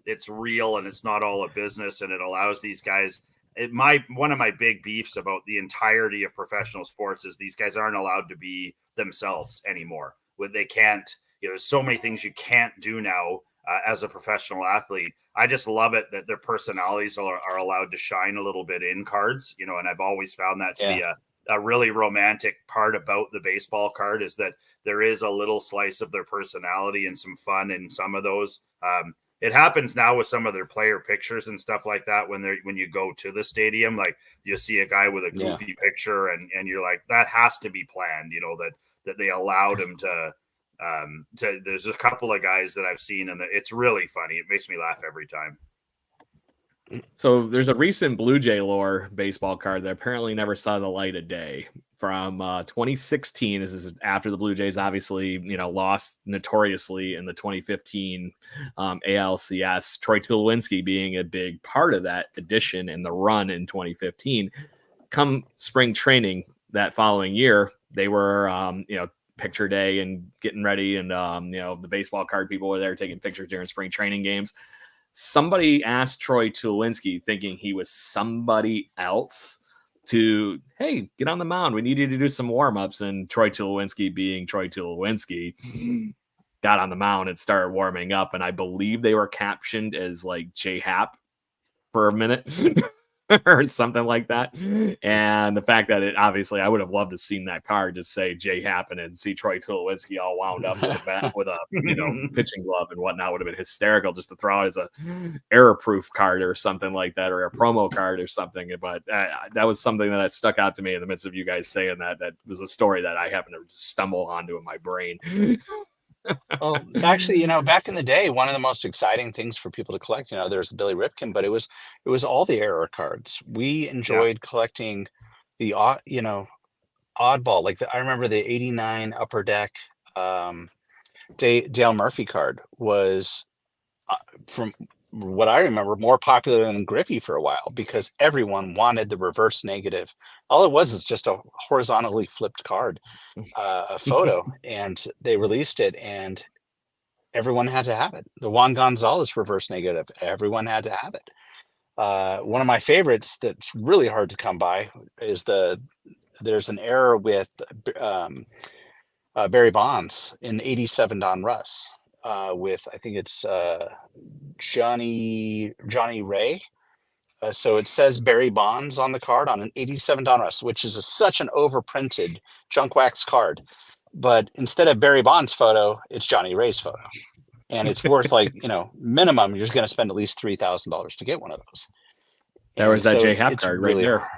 it's real and it's not all a business, and it allows these guys. One of my big beefs about the entirety of professional sports is these guys aren't allowed to be themselves anymore. They can't, there's so many things you can't do now as a professional athlete. I just love it that their personalities are allowed to shine a little bit in cards, and I've always found that to be a really romantic part about the baseball card is that there is a little slice of their personality and some fun in some of those. It happens now with some of their player pictures and stuff like that when you go to the stadium, like you see a guy with a goofy picture and you're like, that has to be planned, that they allowed him to there's a couple of guys that I've seen and it's really funny. It makes me laugh every time. So there's a recent Blue Jay lore baseball card that apparently never saw the light of day from 2016. This is after the Blue Jays obviously, lost notoriously in the 2015 ALCS. Troy Tulowitzki being a big part of that edition and the run in 2015. Come spring training that following year, they were, picture day and getting ready. And, the baseball card people were there taking pictures during spring training games. Somebody asked Troy Tulowitzki, thinking he was somebody else, to, hey, get on the mound. We need you to do some warm-ups. And Troy Tulowitzki, being Troy Tulowitzki, got on the mound and started warming up. And I believe they were captioned as like J-Hap for a minute or something like that. And the fact that it obviously, I would have loved to see that card just say J-Hap and see Troy Tulowitzki all wound up with a bat, with a pitching glove and whatnot would have been hysterical just to throw out as a error-proof card or something like that, or a promo card or something. But that was something that stuck out to me in the midst of you guys saying that. That was a story that I happened to stumble onto in my brain. Well, actually, back in the day, one of the most exciting things for people to collect, there's Billy Ripken, but it was all the error cards. We enjoyed collecting the, oddball. Like I remember the '89 Upper Deck Dale Murphy card was, from what I remember, more popular than Griffey for a while because everyone wanted the reverse negative. All it was is just a horizontally flipped card, a photo, and they released it and everyone had to have it. The Juan Gonzalez reverse negative, everyone had to have it. One of my favorites that's really hard to come by is there's an error with Barry Bonds in '87 Don Russ with, I think it's Johnny Ray. So it says Barry Bonds on the card on an '87 Don Russ, which is such an overprinted junk wax card. But instead of Barry Bonds' photo, it's Johnny Ray's photo. And it's worth minimum, you're going to spend at least $3,000 to get one of those. There was that J-Hap card right there.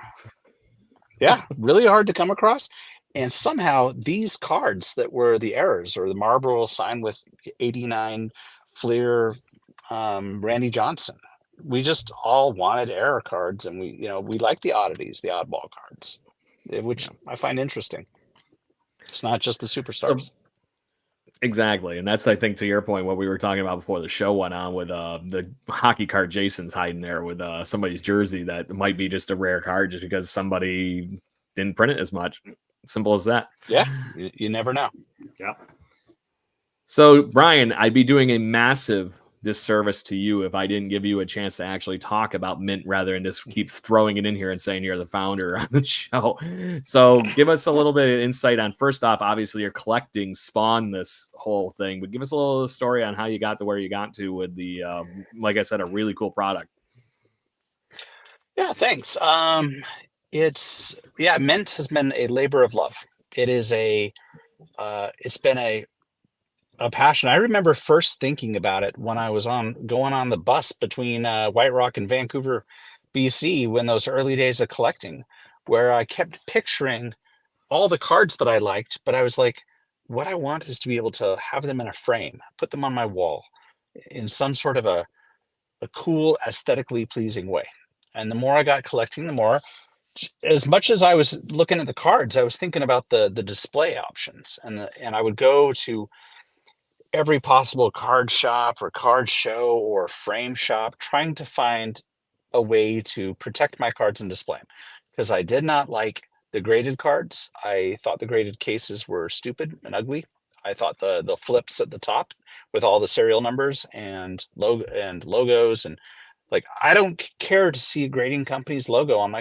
Yeah, really hard to come across. And somehow these cards that were the errors, or the Marlboro signed with '89 Fleer, Randy Johnson, we just all wanted error cards, and we like the oddities, the oddball cards, which I find interesting. It's not just the superstars. Exactly. And that's, I think, to your point, what we were talking about before the show went on with the hockey card Jason's hiding there with somebody's jersey that might be just a rare card just because somebody didn't print it as much. Simple as that. Yeah. You never know. Yeah. So, Brian, I'd be doing a massive disservice to you if I didn't give you a chance to actually talk about mint rather than just keep throwing it in here and saying you're the founder on the show. So give us a little bit of insight on, first off, obviously your collecting spawned this whole thing, but give us a little story on how you got to where you got to with the, like I said, a really cool product. Yeah, thanks. Mint has been a labor of love. It is it's been a passion. I remember first thinking about it when I was going on the bus between White Rock and Vancouver, BC, when those early days of collecting, where I kept picturing all the cards that I liked, but I was like, what I want is to be able to have them in a frame, put them on my wall in some sort of a cool, aesthetically pleasing way. And the more I got collecting, the more, as much as I was looking at the cards, I was thinking about the display options, and I would go to every possible card shop or card show or frame shop trying to find a way to protect my cards and display them, because I did not like the graded cards. I thought the graded cases were stupid and ugly. I thought the flips at the top with all the serial numbers and logos, and like, I don't care to see a grading company's logo on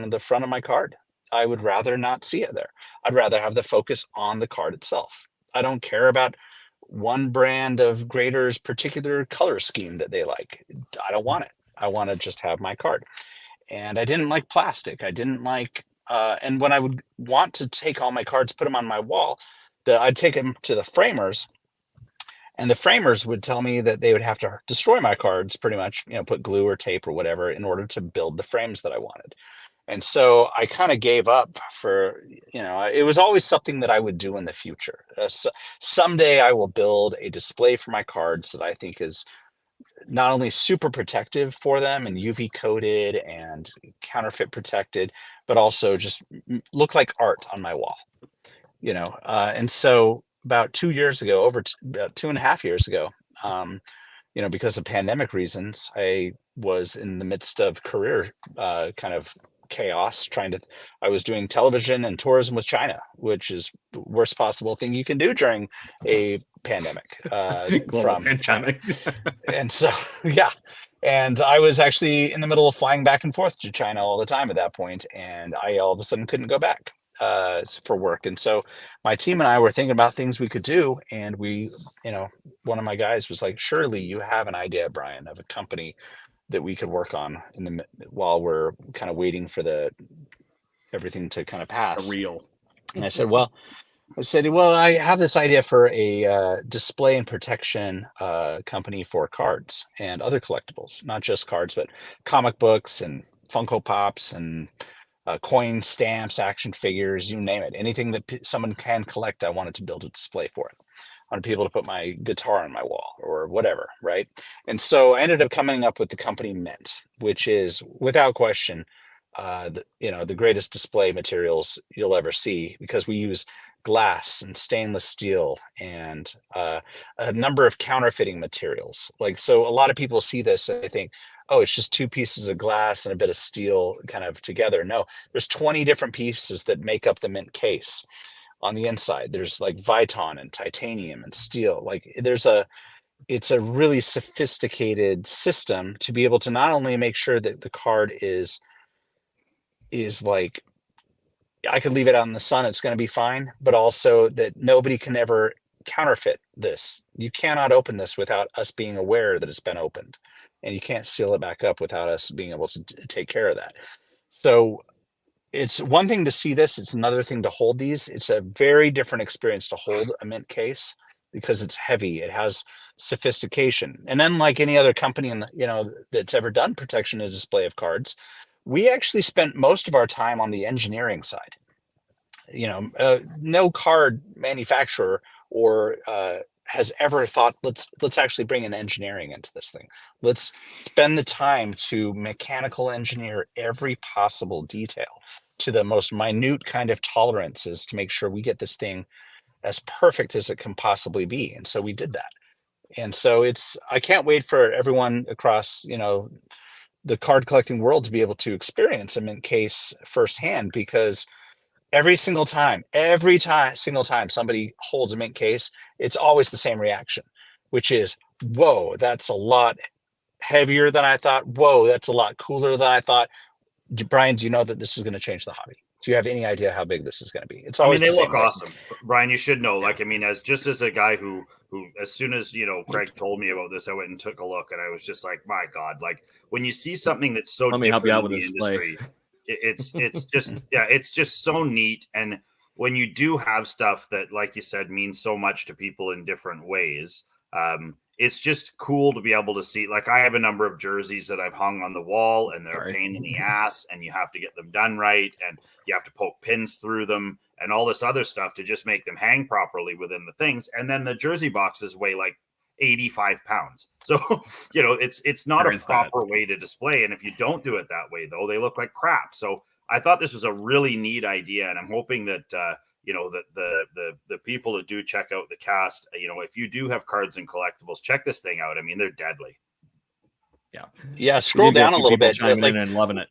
the front of my card. I would rather not see it there. I'd rather have the focus on the card itself. I don't care about one brand of graders' particular color scheme that they like. I don't want it. I want to just have my card. And I didn't like plastic. I didn't like, and when I would want to take all my cards, put them on my wall, I'd take them to the framers, and the framers would tell me that they would have to destroy my cards pretty much, put glue or tape or whatever in order to build the frames that I wanted. And so I kind of gave up for, it was always something that I would do in the future. Someday I will build a display for my cards that I think is not only super protective for them and UV coated and counterfeit protected, but also just look like art on my wall, and so about 2 years ago, about 2.5 years ago, because of pandemic reasons, I was in the midst of career kind of chaos. I was doing television and tourism with China, which is the worst possible thing you can do during a pandemic. Global pandemic. And so, yeah. And I was actually in the middle of flying back and forth to China all the time at that point, and I all of a sudden couldn't go back for work. And so my team and I were thinking about things we could do, and we, one of my guys was like, surely you have an idea, Brian, of a company that we could work on while we're kind of waiting for everything to kind of pass. Real. And I said, well, I have this idea for a display and protection company for cards and other collectibles, not just cards, but comic books and Funko Pops and coins, stamps, action figures, you name it. Anything that someone can collect, I wanted to build a display for it. I wanted people to put my guitar on my wall or whatever, right? And so I ended up coming up with the company Mint, which is without question, the greatest display materials you'll ever see, because we use glass and stainless steel and a number of counterfeiting materials. So a lot of people see this and they think, oh, it's just two pieces of glass and a bit of steel kind of together. No, there's 20 different pieces that make up the Mint case. On the inside, there's like Viton and titanium and steel. It's a really sophisticated system to be able to not only make sure that the card is like, I could leave it out in the sun, it's going to be fine, but also that nobody can ever counterfeit this. You cannot open this without us being aware that it's been opened, and you can't seal it back up without us being able to take care of that. So it's one thing to see this, it's another thing to hold these. It's a very different experience to hold a Mint case because it's heavy. It has sophistication. And unlike any other company that's ever done protection and display of cards, we actually spent most of our time on the engineering side. No card manufacturer or has ever thought, let's actually bring an engineering into this thing. Let's spend the time to mechanical engineer every possible detail to the most minute kind of tolerances to make sure we get this thing as perfect as it can possibly be. And so we did that. And so I can't wait for everyone across, the card collecting world to be able to experience a Mint case firsthand, because every single time somebody holds a Mint case, it's always the same reaction, which is, whoa, that's a lot heavier than I thought. Whoa, that's a lot cooler than I thought. Brian, do you know that this is going to change the hobby? Do you have any idea how big this is going to be? It's always they the same look way. awesome. Brian, you should know. Like, I mean, as a guy who as soon as Craig told me about this, I went and took a look, and I was just like, my God! Like, when you see something that's so different in the industry, it's just it's just so neat. And when you do have stuff that, like you said, means so much to people in different ways, it's just cool to be able to see. Like, I have a number of jerseys that I've hung on the wall, and they're a pain in the ass, and you have to get them done right, and you have to poke pins through them and all this other stuff to just make them hang properly within the things. And then the jersey boxes weigh like 85 pounds. So, it's not a proper way to display. And if you don't do it that way, though, they look like crap. So I thought this was a really neat idea. And I'm hoping that, that the people that do check out the cast, if you do have cards and collectibles, check this thing out. I mean, they're deadly. Yeah. Scroll down a little bit. Chiming in and loving it.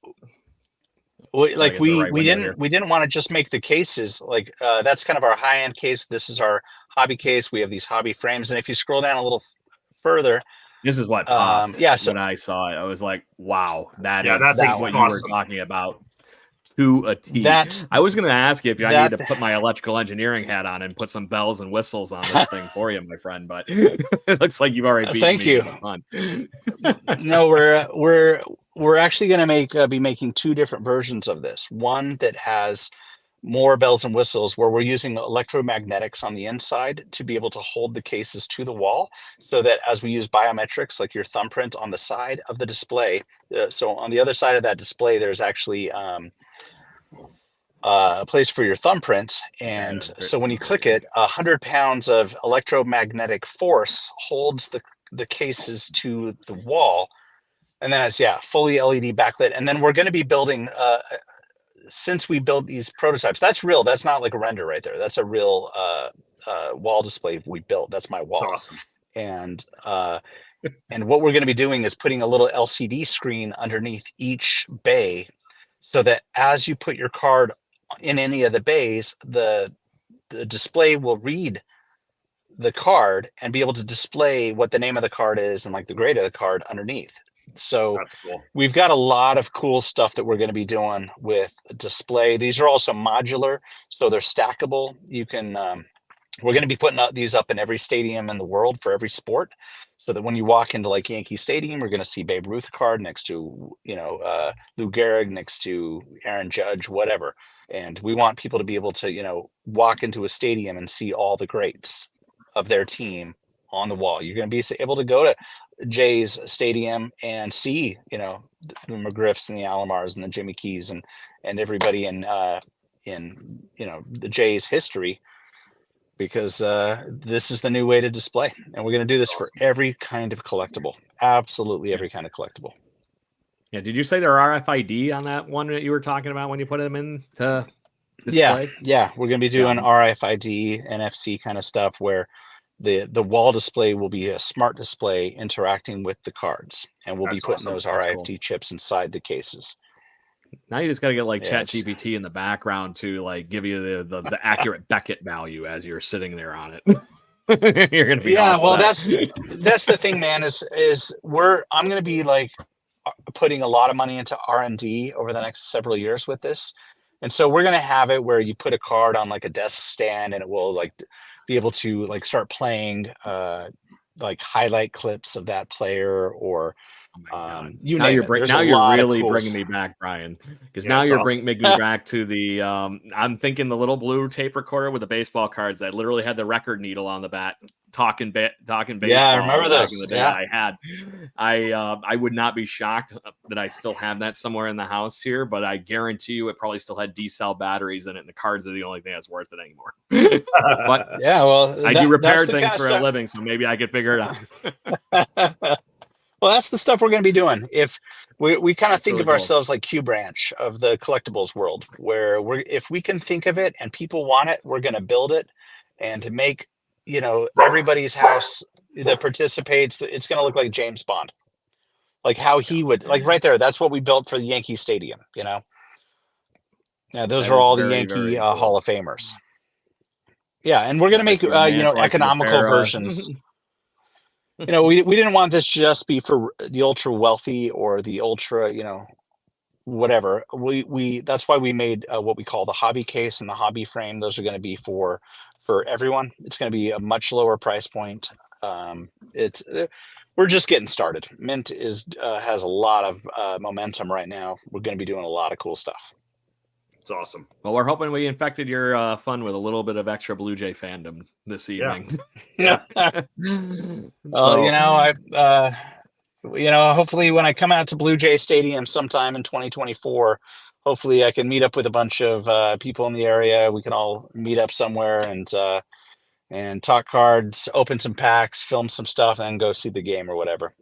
We didn't want to just make the cases like that's kind of our high end case. This is our hobby case. We have these hobby frames, and if you scroll down a little further, this is what popped. So when I saw it, I was like, "Wow, that's what you were talking about to a T." I was going to ask you if I need to put my electrical engineering hat on and put some bells and whistles on this thing for you, my friend. But it looks like you've already beaten me to the punch. No, we're actually going to be making two different versions of this. One that has more bells and whistles, where we're using electromagnetics on the inside to be able to hold the cases to the wall, so that as we use biometrics, like your thumbprint on the side of the display. So on the other side of that display, there's actually a place for your thumbprint. And so when you click it, 100 pounds of electromagnetic force holds the cases to the wall. And then it's fully LED backlit. And then we're going to be building, since we build these prototypes, that's real. That's not like a render right there. That's a real wall display we built. That's my wall. That's awesome. And what we're going to be doing is putting a little LCD screen underneath each bay, so that as you put your card in any of the bays, the display will read the card and be able to display what the name of the card is and like the grade of the card underneath. So cool. We've got a lot of cool stuff that we're going to be doing with display. These are also modular, so they're stackable. You can, we're going to be putting these up in every stadium in the world for every sport, so that when you walk into like Yankee Stadium, we're going to see Babe Ruth card next to, Lou Gehrig, next to Aaron Judge, whatever. And we want people to be able to, walk into a stadium and see all the greats of their team on the wall. You're going to be able to go to Jay's stadium and see, the McGriffs and the Alomars and the Jimmy Keys and everybody in the Jay's history, because this is the new way to display. And we're going to do this for every kind of collectible. Absolutely every kind of collectible. Yeah. Did you say there are RFID on that one that you were talking about when you put them in to display? Yeah. We're going to be doing RFID, NFC kind of stuff, where the wall display will be a smart display interacting with the cards, and we'll be putting those RFID chips inside the cases. Now you just got to get like ChatGPT in the background to like give you the accurate Beckett value as you're sitting there on it. You're gonna be that's the thing, man. I'm gonna be like putting a lot of money into R&D over the next several years with this, and so we're gonna have it where you put a card on like a desk stand, and it will like be able to like start playing like highlight clips of that player, or you're really bringing me back, Brian, because now you're bringing me back to the I'm thinking the little blue tape recorder with the baseball cards that literally had the record needle on the back, talking baseball. I remember those. I would not be shocked that I still have that somewhere in the house here, but I guarantee you it probably still had D-cell batteries in it, and the cards are the only thing that's worth it anymore. But I do repair things for a living, so maybe I could figure it out. Well, that's the stuff we're going to be doing. If we kind of think of ourselves like Q Branch of the collectibles world, where if we can think of it and people want it, we're going to build it, and to make, everybody's house that participates, it's going to look like James Bond, like how he would, like right there. That's what we built for the Yankee Stadium. Those are all the Yankee Hall of Famers. Yeah, and we're going to make economical versions. We didn't want this just be for the ultra wealthy or the ultra, whatever. That's why we made what we call the hobby case and the hobby frame. Those are going to be for everyone. It's going to be a much lower price point. We're just getting started. Mint has a lot of momentum right now. We're going to be doing a lot of cool stuff. It's awesome. Well, we're hoping we infected your fun with a little bit of extra Blue Jay fandom this evening. Yeah. Hopefully when I come out to Blue Jay Stadium sometime in 2024, hopefully I can meet up with a bunch of people in the area. We can all meet up somewhere and talk cards, open some packs, film some stuff, and go see the game or whatever.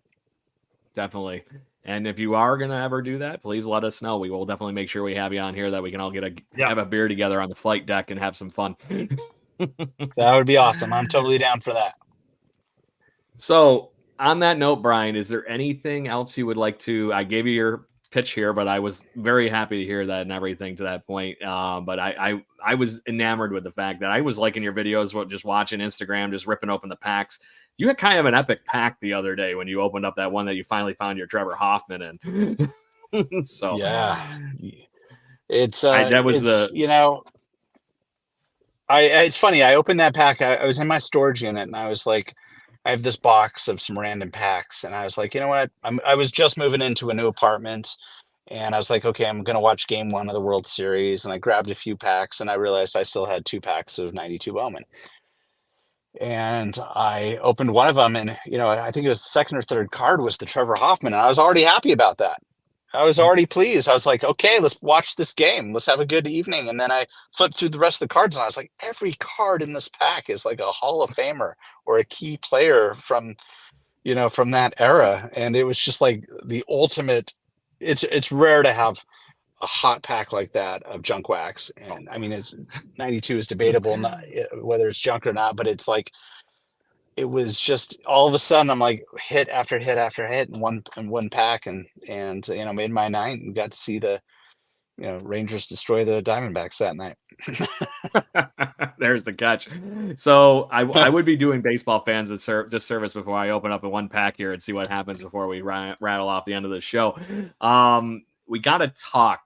Definitely. And if you are going to ever do that, please let us know. We will definitely make sure we have you on here that we can all have a beer together on the flight deck and have some fun. That would be awesome. I'm totally down for that. So on that note, Brian, is there anything else you would like to, I gave you your pitch here, but I was very happy to hear that and everything to that point. But I was enamored with the fact that I was liking your videos, just watching Instagram, just ripping open the packs. You had kind of an epic pack the other day when you opened up that one that you finally found your Trevor Hoffman in. So yeah, it's funny. I opened that pack. I was in my storage unit and I was like, I have this box of some random packs, and I was like, you know what? I was just moving into a new apartment, and I was like, okay, I'm gonna watch Game 1 of the World Series, and I grabbed a few packs, and I realized I still had 2 packs of 92 Bowman. And I opened one of them, and I think it was the second or third card was the Trevor Hoffman, and I was already happy about that. I was already pleased. I was like, okay, let's watch this game. Let's have a good evening. And then I flipped through the rest of the cards, and I was like, every card in this pack is like a Hall of Famer or a key player from that era. And it was just like the ultimate. It's rare to have a hot pack like that of junk wax. And I mean, it's 92 is debatable whether it's junk or not, but it's like, it was just all of a sudden I'm like hit after hit after hit in one pack and made my night and got to see the Rangers destroy the Diamondbacks that night. There's the catch. So I would be doing baseball fans a disservice before I open up a one pack here and see what happens before we rattle off the end of the show. We got to talk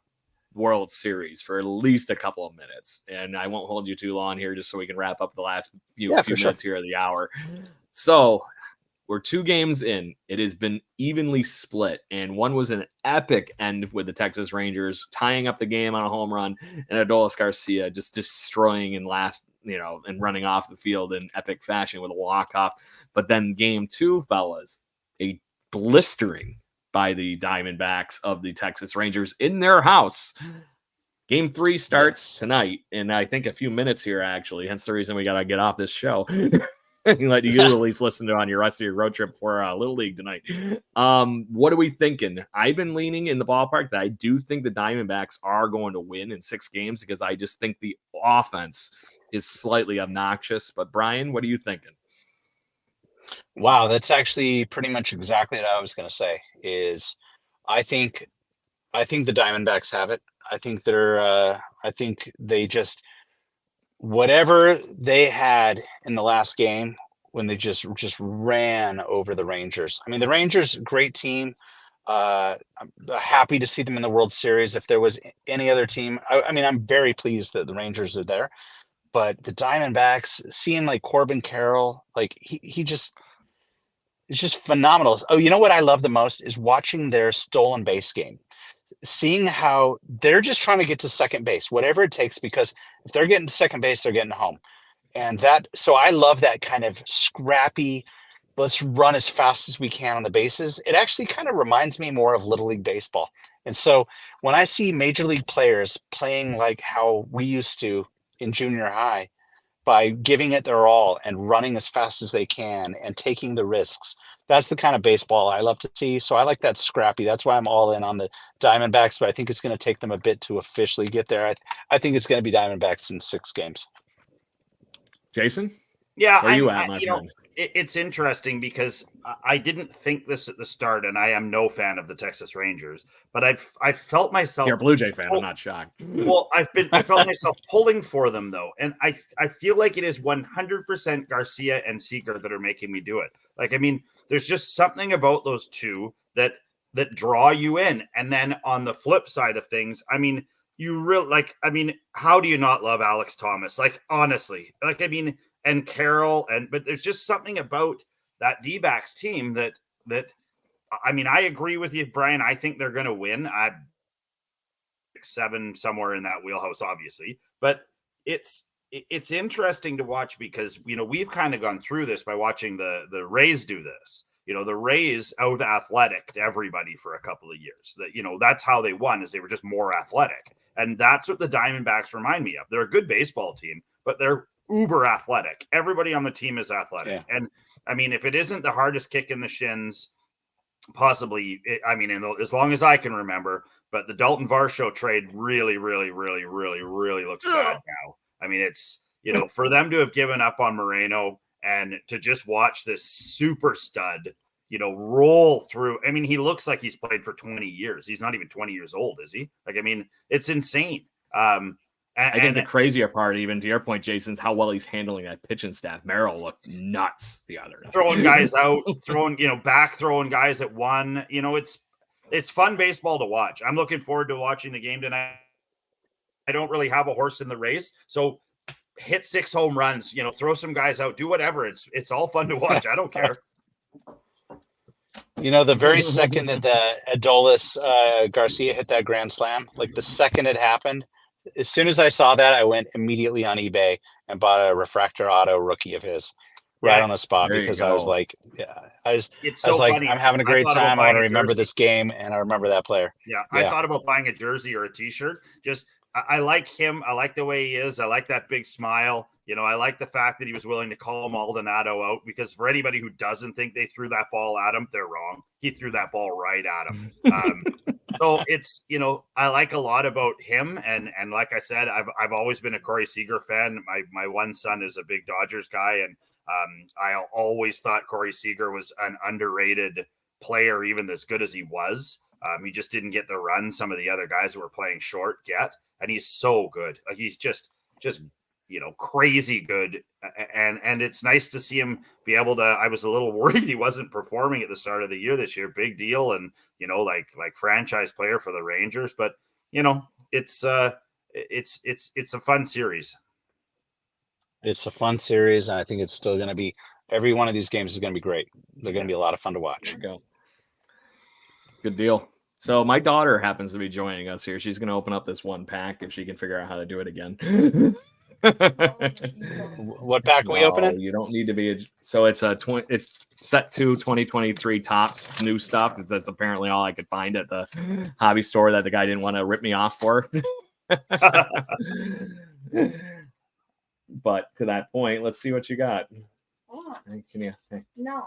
World Series for at least a couple of minutes, and I won't hold you too long here just so we can wrap up the last few minutes here of the hour. So we're 2 games in. It has been evenly split, and one was an epic end with the Texas Rangers tying up the game on a home run, and Adolis Garcia just destroying and and running off the field in epic fashion with a walk-off. But then game 2, fellas, a blistering by the Diamondbacks of the Texas Rangers in their house. Game 3 starts tonight, and I think a few minutes here, actually. Hence the reason we got to get off this show. Let you at least listen to it on your rest of your road trip for Little League tonight. What are we thinking? I've been leaning in the ballpark that I do think the Diamondbacks are going to win in 6 games because I just think the offense is slightly obnoxious. But Brian, what are you thinking? Wow, that's actually pretty much exactly what I was going to say. Is I think the Diamondbacks have it. I think they just, whatever they had in the last game when they just ran over the Rangers. I mean, the Rangers, great team. I'm happy to see them in the World Series. If there was any other team, I mean, I'm very pleased that the Rangers are there. But the Diamondbacks, seeing like Corbin Carroll, like it's just phenomenal. Oh, you know what I love the most is watching their stolen base game. Seeing how they're just trying to get to second base, whatever it takes, because if they're getting to second base, they're getting home. And so I love that kind of scrappy, let's run as fast as we can on the bases. It actually kind of reminds me more of Little League baseball. And so when I see major league players playing like how we used to in junior high, by giving it their all and running as fast as they can and taking the risks, that's the kind of baseball I love to see. So I like that scrappy. That's why I'm all in on the Diamondbacks, but I think it's going to take them a bit to officially get there. I think it's going to be Diamondbacks in 6 games. Jason? Yeah, where are you at, my friend? It's interesting because I didn't think this at the start, and I am no fan of the Texas Rangers, but I felt myself. You're a Blue Jay fan. I'm not shocked. Well, I felt myself pulling for them though, and I feel like it is 100% Garcia and Seager that are making me do it. Like, I mean, there's just something about those two that draw you in. And then on the flip side of things, I mean, how do you not love Alex Thomas? Like, honestly, like, I mean, and Carroll, but there's just something about that D-backs team that, I mean, I agree with you, Brian. I think they're going to win. 7 somewhere in that wheelhouse, obviously, but it's interesting to watch because, you know, we've kind of gone through this by watching the Rays do this. You know, the Rays out athletic to everybody for a couple of years. That, you know, that's how they won, is they were just more athletic. And that's what the Diamondbacks remind me of. They're a good baseball team, but they're uber athletic. Everybody on the team is athletic. Yeah. And I mean, if it isn't the hardest kick in the shins, possibly, as long as I can remember, but the Dalton Varsho trade really, really, really, really, really looks bad now. I mean, it's, you know, for them to have given up on Moreno and to just watch this super stud, you know, roll through. I mean, he looks like he's played for 20 years. He's not even 20 years old, is he? Like, I mean, it's insane. I think the crazier part, even to your point, Jason, is how well he's handling that pitching staff. Merrill looked nuts the other night. Throwing guys out, throwing guys at one. You know, it's fun baseball to watch. I'm looking forward to watching the game tonight. I don't really have a horse in the race, so hit 6 home runs, you know, throw some guys out, do whatever. It's all fun to watch. I don't care. You know, the very second that the Adolis Garcia hit that grand slam, like the second it happened, as soon as I saw that, I went immediately on eBay and bought a refractor auto rookie of his right on the spot, because I was like, funny. I'm having a great time. I want to remember this game, and I remember that player. Yeah, I thought about buying a jersey or a T-shirt. Just I like him. I like the way he is. I like that big smile. You know, I like the fact that he was willing to call Maldonado out, because for anybody who doesn't think they threw that ball at him, they're wrong. He threw that ball right at him. So it's, you know, I like a lot about him. And like I said, I've always been a Corey Seager fan. My one son is a big Dodgers guy. And I always thought Corey Seager was an underrated player, even as good as he was. He just didn't get the run some of the other guys who were playing short get. And he's so good. He's just, you know, crazy good. And it's nice to see him be able to, I was a little worried he wasn't performing at the start of the year this year. Big deal. And, you know, like franchise player for the Rangers, but you know, it's a fun series. It's a fun series. And I think it's still going to be, every one of these games is going to be great. They're going to be a lot of fun to watch. There you go. Good deal. So my daughter happens to be joining us here. She's going to open up this one pack if she can figure out how to do it again. What pack are we opening? You don't need to be. So it's it's set to 2023 Topps. It's new stuff. That's apparently all I could find at the hobby store that the guy didn't want to rip me off for. But to that point, let's see what you got. Oh. Can you? Hey. No.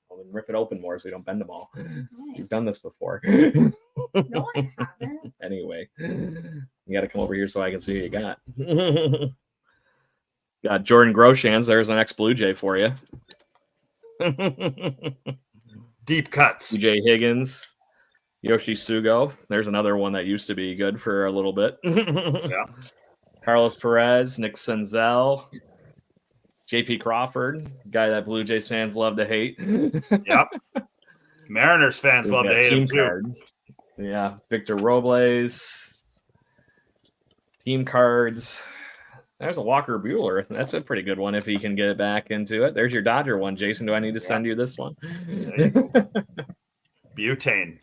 Well, then rip it open more so you don't bend them all. Okay. You've done this before. No, I haven't. Anyway, you got to come over here so I can see what you got. Got Jordan Groshans. There's an ex-Blue Jay for you. Deep cuts. DJ Higgins. Yoshi Sugo. There's another one that used to be good for a little bit. Yeah. Carlos Perez. Nick Senzel. JP Crawford, guy that Blue Jays fans love to hate. Yep. Mariners fans love to hate him too. Yeah. Victor Robles. Team cards. There's a Walker Buehler. That's a pretty good one if he can get it back into it. There's your Dodger one, Jason. Do I need to send you this one? There you go. Butane.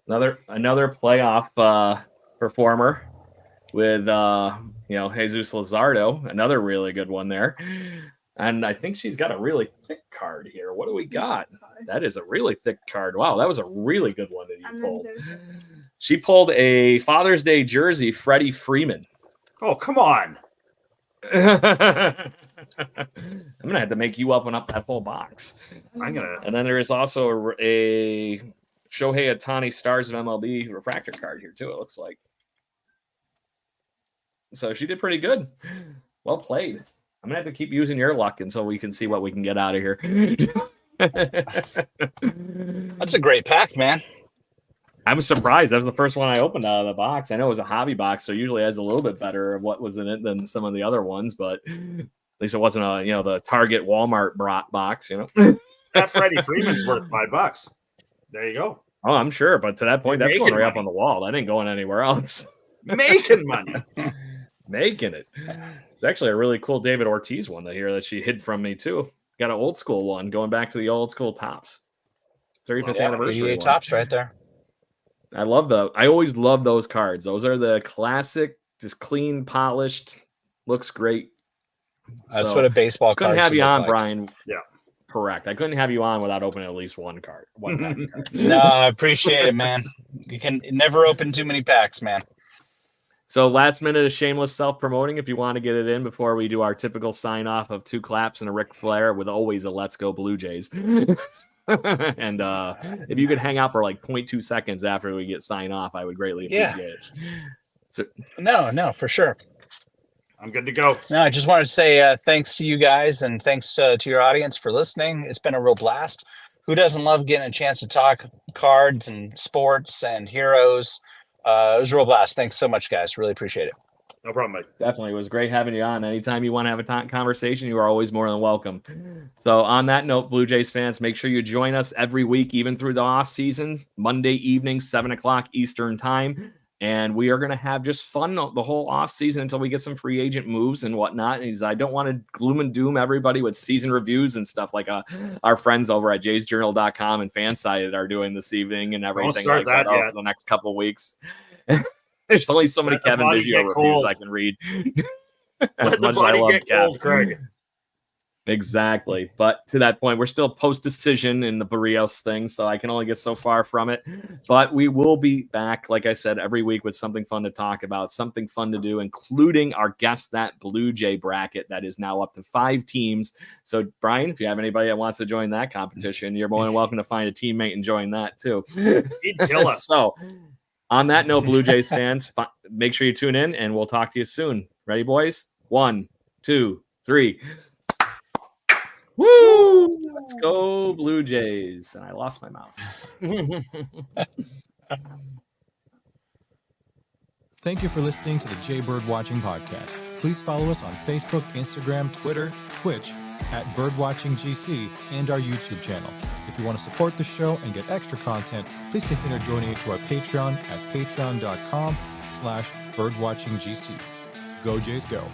Another playoff performer with Jesus Luzardo. Another really good one there. And I think she's got a really thick card here. What do we got? That is a really thick card. Wow, that was a really good one that you pulled. She pulled a Father's Day jersey, Freddie Freeman. Oh, come on. I'm going to have to make you open up that whole box. And then there is also a Shohei Ohtani Stars of MLB refractor card here, too, it looks like. So she did pretty good. Well played. I'm going to have to keep using your luck until we can see what we can get out of here. That's a great pack, man. I was surprised. That was the first one I opened out of the box. I know it was a hobby box, so usually it has a little bit better of what was in it than some of the other ones, but at least it wasn't the Target Walmart box, That Freddie Freeman's worth $5. There you go. Oh, I'm sure. But to that point, that's going right money. up on the wall. That ain't going anywhere else. Making money. Making it. It's actually a really cool David Ortiz one that she hid from me too. Got an old school one going back to the old school tops. 35th anniversary one. Tops right there. I always love those cards. Those are the classic, just clean, polished, looks great. That's what a baseball card couldn't have you on, like. Brian. Yeah. Correct. I couldn't have you on without opening at least one card. One pack card. No, I appreciate it, man. You can never open too many packs, man. So last minute of shameless self-promoting if you want to get it in before we do our typical sign-off of 2 claps and a Ric Flair with always a Let's Go Blue Jays. And if you could hang out for like 0.2 seconds after we get sign off, I would greatly appreciate it. So, no, for sure. I'm good to go. No, I just wanted to say thanks to you guys and thanks to your audience for listening. It's been a real blast. Who doesn't love getting a chance to talk cards and sports and heroes? It was a real blast. Thanks so much, guys. Really appreciate it. No problem, Mike. Definitely. It was great having you on. Anytime you want to have a conversation, you are always more than welcome. So on that note, Blue Jays fans, make sure you join us every week, even through the off season, Monday evening, 7:00 Eastern time. And we are going to have just fun the whole off season until we get some free agent moves and whatnot. And I don't want to gloom and doom everybody with season reviews and stuff like our friends over at jaysjournal.com and Fansided are doing this evening and everything like that over the next couple of weeks. There's only so many Kevin Biggio reviews I can read. As much as I love Kevin. Craig. Exactly. But to that point, we're still post-decision in the Barrios thing, so I can only get so far from it. But we will be back, like I said, every week with something fun to talk about, something fun to do, including our Guess That Blue Jay bracket that is now up to 5 teams. So, Brian, if you have anybody that wants to join that competition, you're more than welcome to find a teammate and join that too. He'd kill us. So, on that note, Blue Jays fans, make sure you tune in, and we'll talk to you soon. Ready, boys? 1, 2, 3. Woo! Let's go, Blue Jays. And I lost my mouse. Thank you for listening to the Jay Bird Watching Podcast. Please follow us on Facebook, Instagram, Twitter, Twitch at BirdwatchingGC and our YouTube channel. If you want to support the show and get extra content, please consider joining to our Patreon at patreon.com/birdwatchinggc. Go Jays, go.